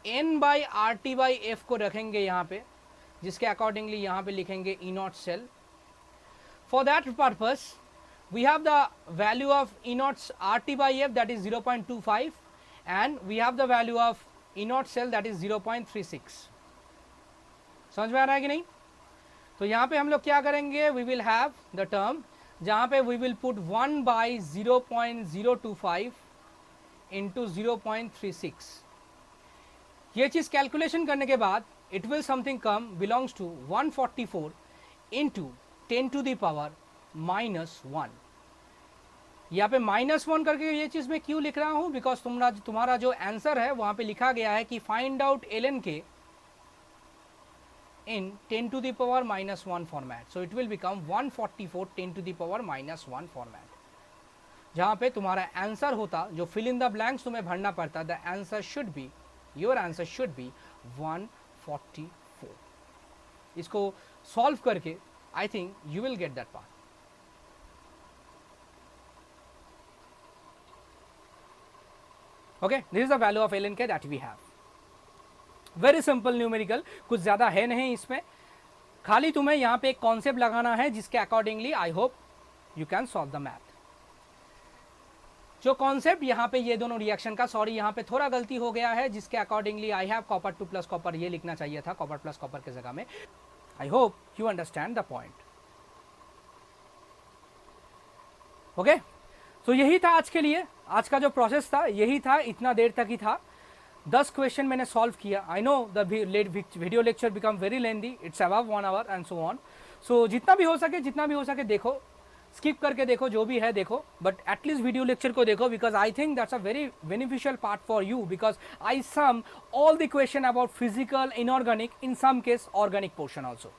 N by RT by F को रखेंगे यहाँ पे, जिसके अकॉर्डिंगली यहाँ पे लिखेंगे E naught cell. For that purpose we have the value of E naught RT by F that is 0.25 and we have the value of E naught cell that is 0.36. समझ में आ रहा है कि नहीं? तो यहाँ पे हम लोग क्या करेंगे, we will have the term जहाँ पे we will put 1 by 0.025 into 0.36. ये चीज़ कैलकुलेशन करने के बाद it will something come belongs to 144 into 10 to the power minus 1. यहाँ पे -1 करके ये चीज़ मैं क्यों लिख रहा हूँ, बिकॉज तुम्हारा जो आंसर है वहाँ पे लिखा गया है कि find out ln K in 10 to the power minus 1 format. So it will become 144 10 to the power minus 1 format. जहाँ पे तुम्हारा आंसर होता, जो फिल इन द ब्लैंक्स तुम्हें भरना पड़ता, the answer should be, your answer should be 144. इसको solve करके I think you will get that part. Okay, this is the value of ln K that we have. Very simple numerical, कुछ ज्यादा है नहीं इसमें, खाली तुम्हें यहाँ पे एक कॉन्सेप्ट लगाना है जिसके accordingly I hope you can solve the math. जो कॉन्सेप्ट यहाँ पे ये दोनों रिएक्शन का, सॉरी यहाँ पे थोड़ा गलती हो गया है, जिसके accordingly I have copper 2 plus copper, ये लिखना चाहिए था कॉपर प्लस कॉपर के जगह में. आई hope you understand the point. Okay, तो यही था आज के लिए, आज का जो प्रोसेस था यही था, इतना देर तक ही था. 10 क्वेश्चन मैंने सॉल्व किया. I know the video lecture become very lengthy, it's above 1 hour and so on. So जितना भी हो सके देखो, स्किप करके देखो, जो भी है देखो, बट एटलीस्ट वीडियो लेक्चर को देखो, because I think that's a very beneficial part for you, because I sum all the question about physical, inorganic, in some case organic portion also.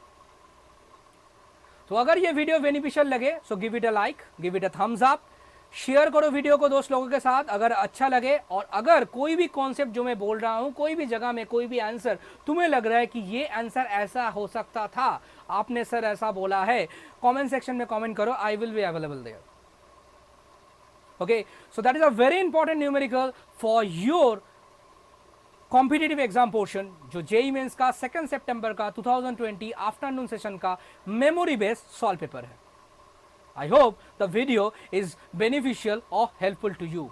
तो अगर ये वीडियो बेनिफिशियल लगे so give it a like, give it a thumbs up, share करो video को दोस्त लोगों के साथ अगर अच्छा लगे. और अगर कोई भी कॉन्सेप्ट जो मैं बोल रहा हूँ, कोई भी जगह में कोई भी आंसर तुम्हें लग रहा है कि ये आंसर ऐसा हो सकता था, आपने सर ऐसा बोला है, कमेंट सेक्शन में कमेंट करो, I will be available there. Okay, so that is a very important numerical for your competitive exam portion, जो जेईई मेंस का 2 सितंबर का 2020 आफ्टरनून सेशन का मेमोरी बेस्ड सॉल्व पेपर है. I hope the video is beneficial or helpful to you,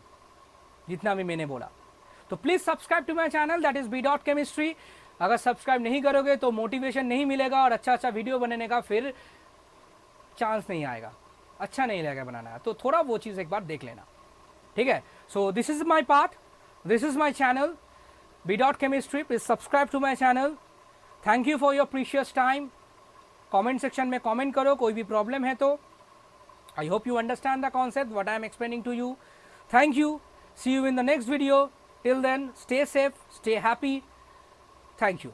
जितना भी मैंने बोला. तो please subscribe to my channel that is B.Chemistry. अगर सब्सक्राइब नहीं करोगे तो मोटिवेशन नहीं मिलेगा और अच्छा वीडियो बनाने का फिर चांस नहीं आएगा, अच्छा नहीं लगेगा बनाना. तो थोड़ा वो चीज़ एक बार देख लेना, ठीक है. So this is my part, this is my channel B.Chemistry. Please subscribe to my channel. Thank you for your precious time. Comment section में कॉमेंट करो, कोई भी प्रॉब्लम है तो. I hope you understand the concept what I am explaining to you. Thank you. See you in the next video. Till then, stay safe, stay happy. Thank you.